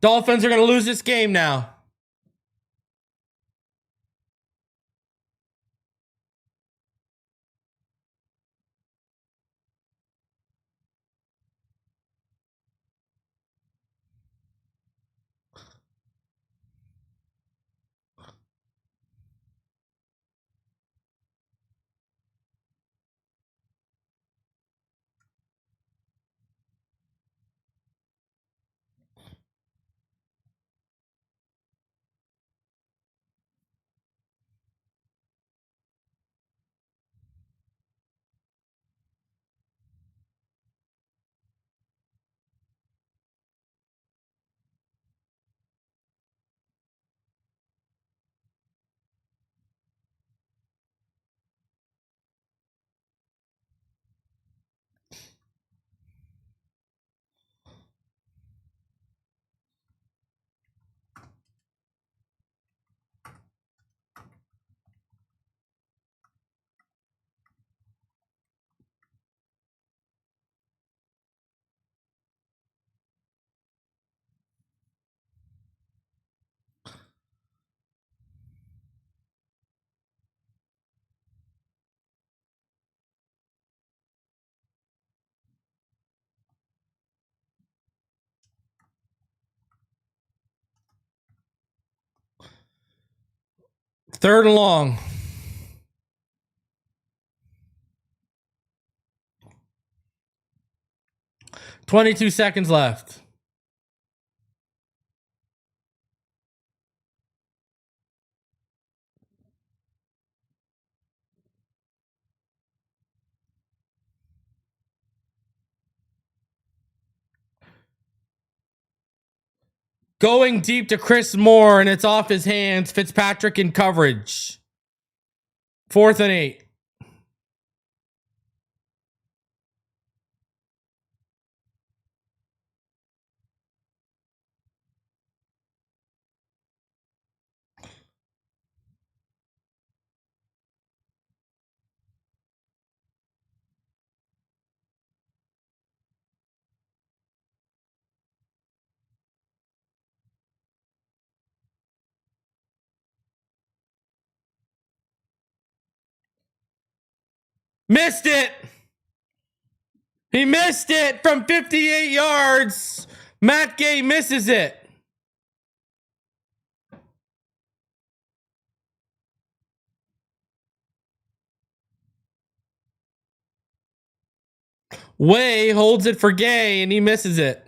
Dolphins are going to lose this game now. Third and long. 22 seconds left. Going deep to Chris Moore, and it's off his hands. Fitzpatrick in coverage. 4th and 8. Missed it. He missed it from 58 yards. Matt Gay misses it. Way holds it for Gay, and he misses it.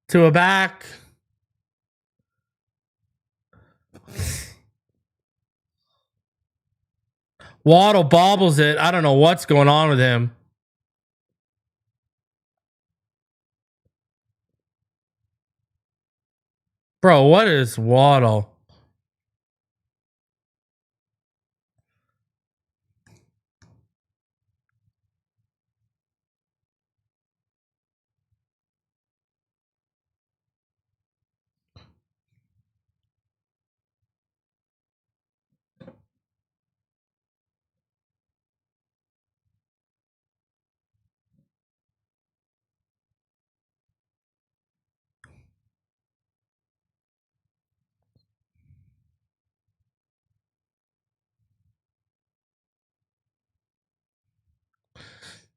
To a back. Waddle bobbles it. I don't know what's going on with him. Bro, what is Waddle?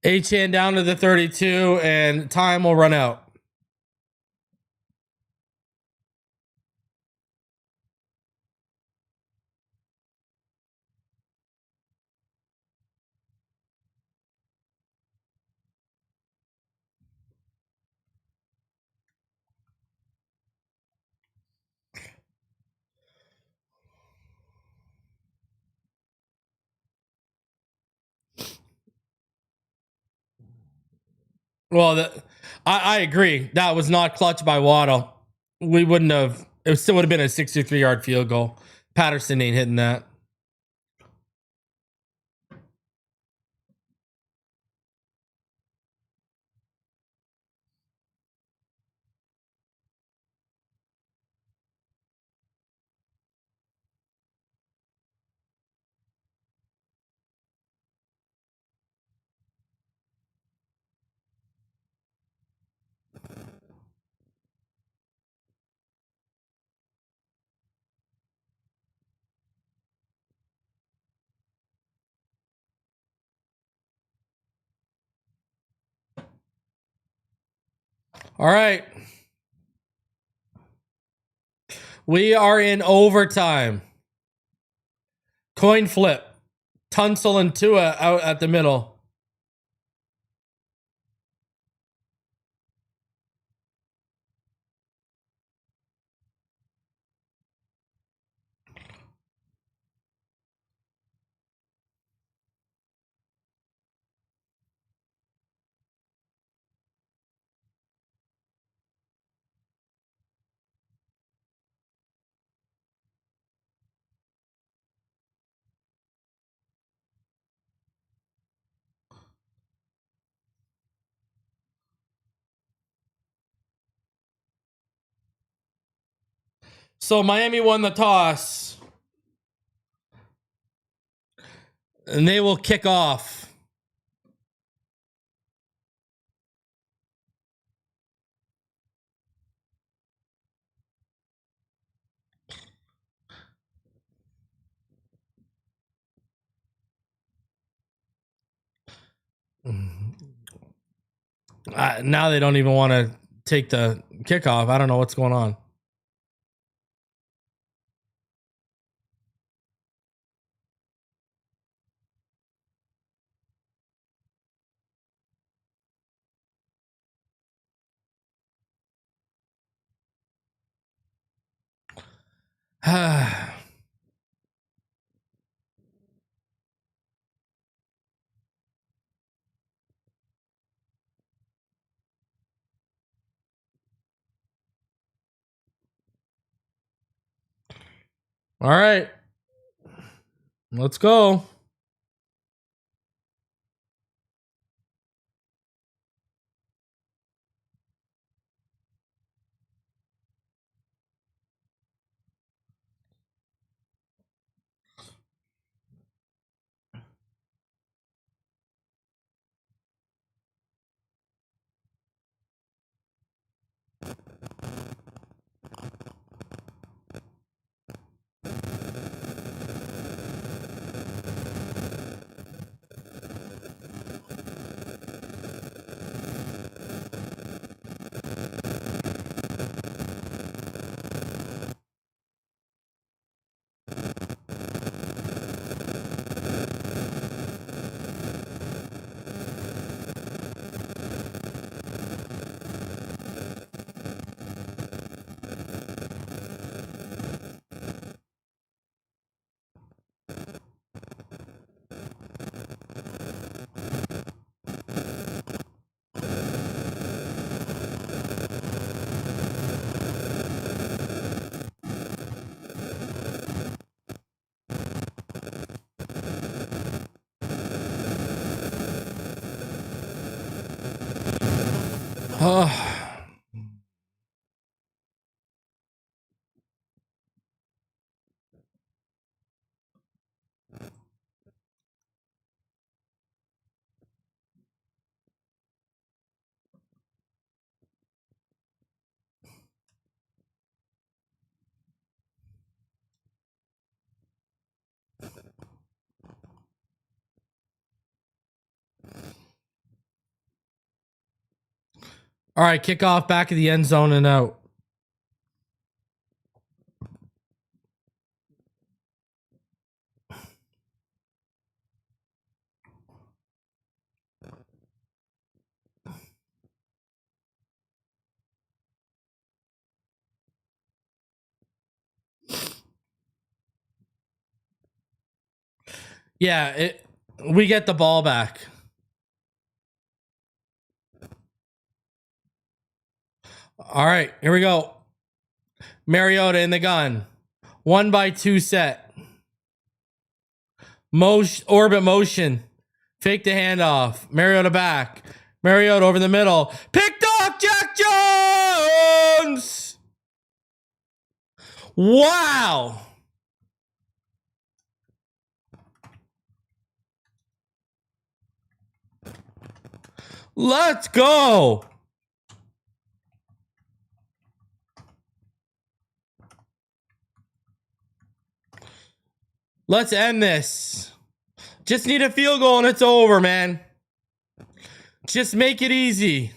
Achane down to the 32, and time will run out. Well, I agree. That was not clutch by Waddle. We wouldn't have. It still would have been a 63-yard field goal. Patterson ain't hitting that. All right. We are in overtime. Coin flip. Tunsil and Tua out at the middle. So Miami won the toss. And they will kick off. Now they don't even want to take the kickoff. I don't know what's going on. All right. Let's go. All right, kickoff back of the end zone and out. Yeah, we get the ball back. All right, here we go. Mariota in the gun. 1x2 set. Orbit motion. Fake the handoff. Mariota back. Mariota over the middle. Picked off Jack Jones. Wow. Let's go. Let's end this. Just need a field goal and it's over, man. Just make it easy.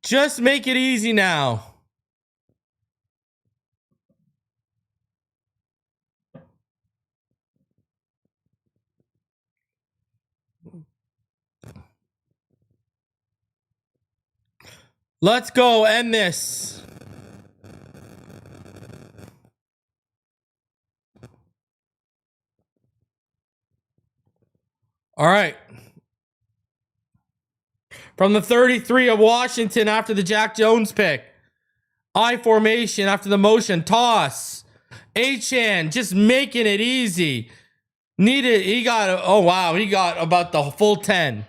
Just make it easy now. Let's go end this. All right. From the 33 of Washington after the Jack Jones pick. I formation after the motion. Toss. Achane just making it easy. Needed. He got, oh wow, he got about the full 10.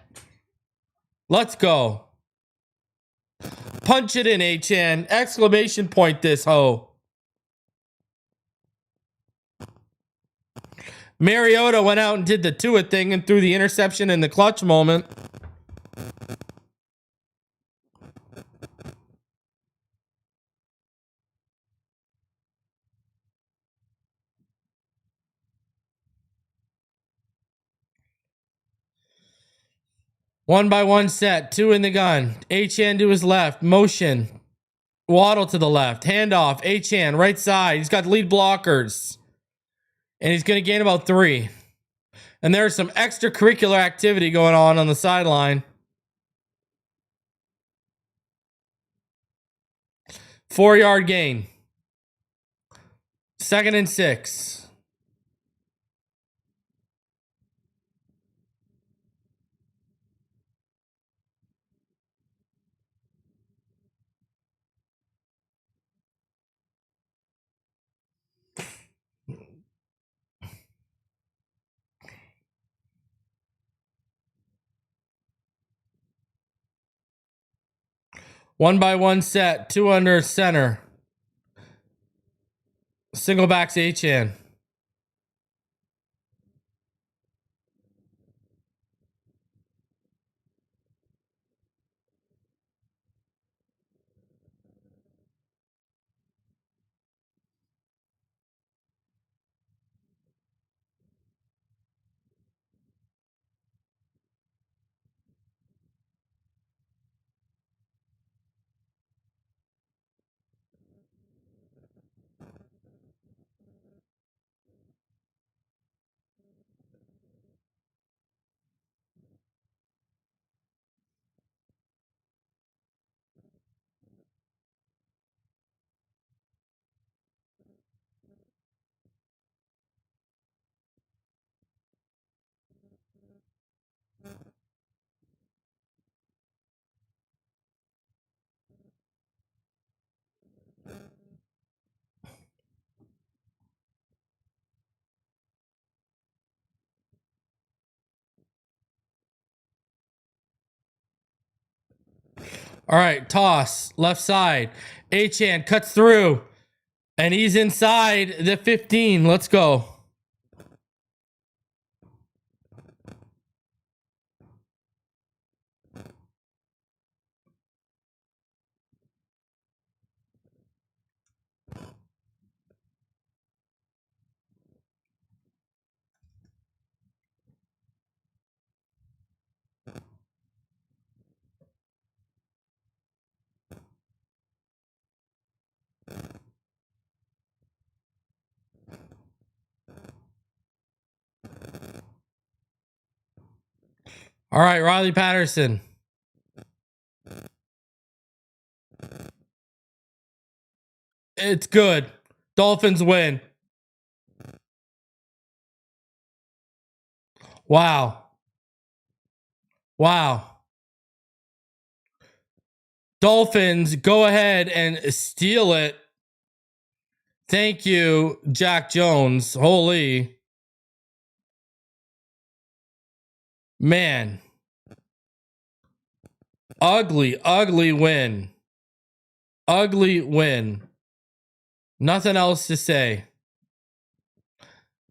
Let's go. Punch it in, Achane. Exclamation point this hoe. Mariota went out and did the Tua thing and threw the interception in the clutch moment. One by one set. Two in the gun. Achane to his left. Motion. Waddle to the left. Handoff. Achane right side. He's got lead blockers. And he's going to gain about 3. And there's some extracurricular activity going on the sideline. 4-yard gain. 2nd and 6. One by one set. 2 under center. Single backs Achane. All right, toss, left side. Achane cuts through, and he's inside the 15. Let's go. All right, Riley Patterson. It's good. Dolphins win. Wow. Wow. Dolphins go ahead and steal it. Thank you, Jack Jones. Holy. Man. Ugly, ugly win. Ugly win. Nothing else to say.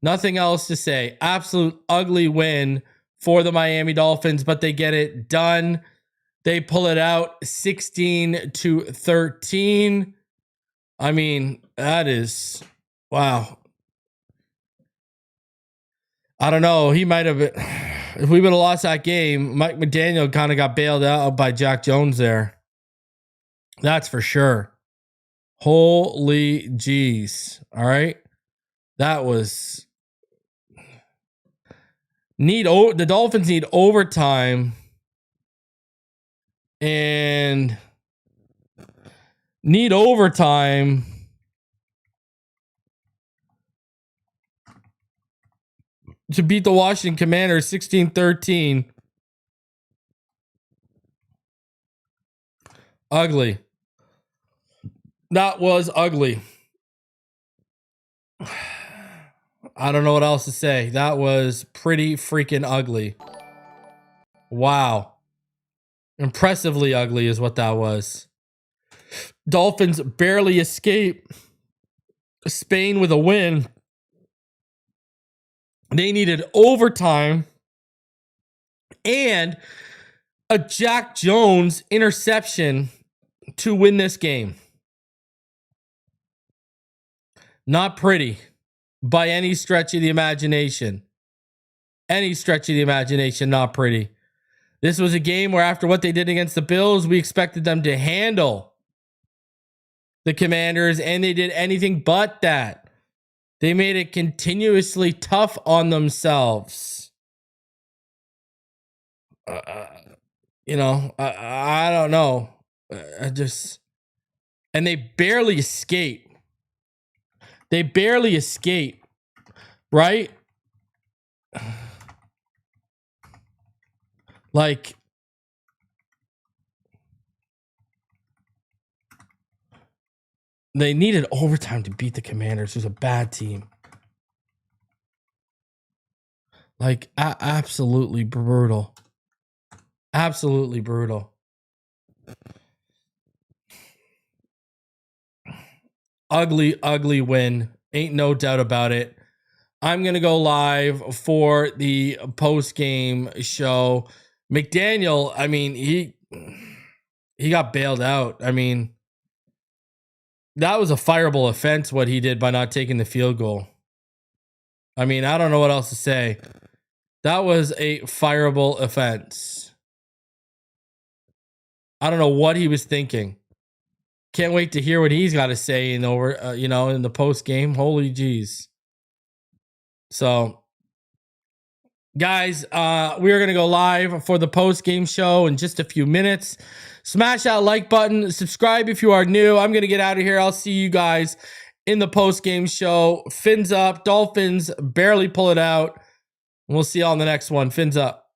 Nothing else to say. Absolute ugly win for the Miami Dolphins, but they get it done. They pull it out 16-13. I mean, that is, wow. I don't know. He might have, if we would have lost that game, Mike McDaniel kind of got bailed out by Jack Jones there. That's for sure. Holy jeez. All right. That was the Dolphins need overtime and need overtime to beat the Washington Commanders 16-13. Ugly. That was ugly. I don't know what else to say. That was pretty freaking ugly. Wow. Impressively ugly is what that was. Dolphins barely escape Spain with a win. They needed overtime and a Jack Jones interception to win this game. Not pretty by any stretch of the imagination. Any stretch of the imagination, not pretty. This was a game where after what they did against the Bills, we expected them to handle the Commanders, and they did anything but that. They made it continuously tough on themselves. I don't know. And they barely escape. They barely escape, right? Like, they needed overtime to beat the Commanders, who's a bad team. Like, absolutely brutal. Absolutely brutal. Ugly, ugly win. Ain't no doubt about it. I'm going to go live for the post-game show. McDaniel, I mean, he got bailed out. I mean, that was a fireable offense, what he did by not taking the field goal. I mean, I don't know what else to say. That was a fireable offense. I don't know what he was thinking. Can't wait to hear what he's got to say in the post game. Holy jeez. So, guys, we are going to go live for the post game show in just a few minutes. Smash that like button. Subscribe if you are new. I'm going to get out of here. I'll see you guys in the post game show. Fins up. Dolphins barely pull it out. We'll see you on the next one. Fins up.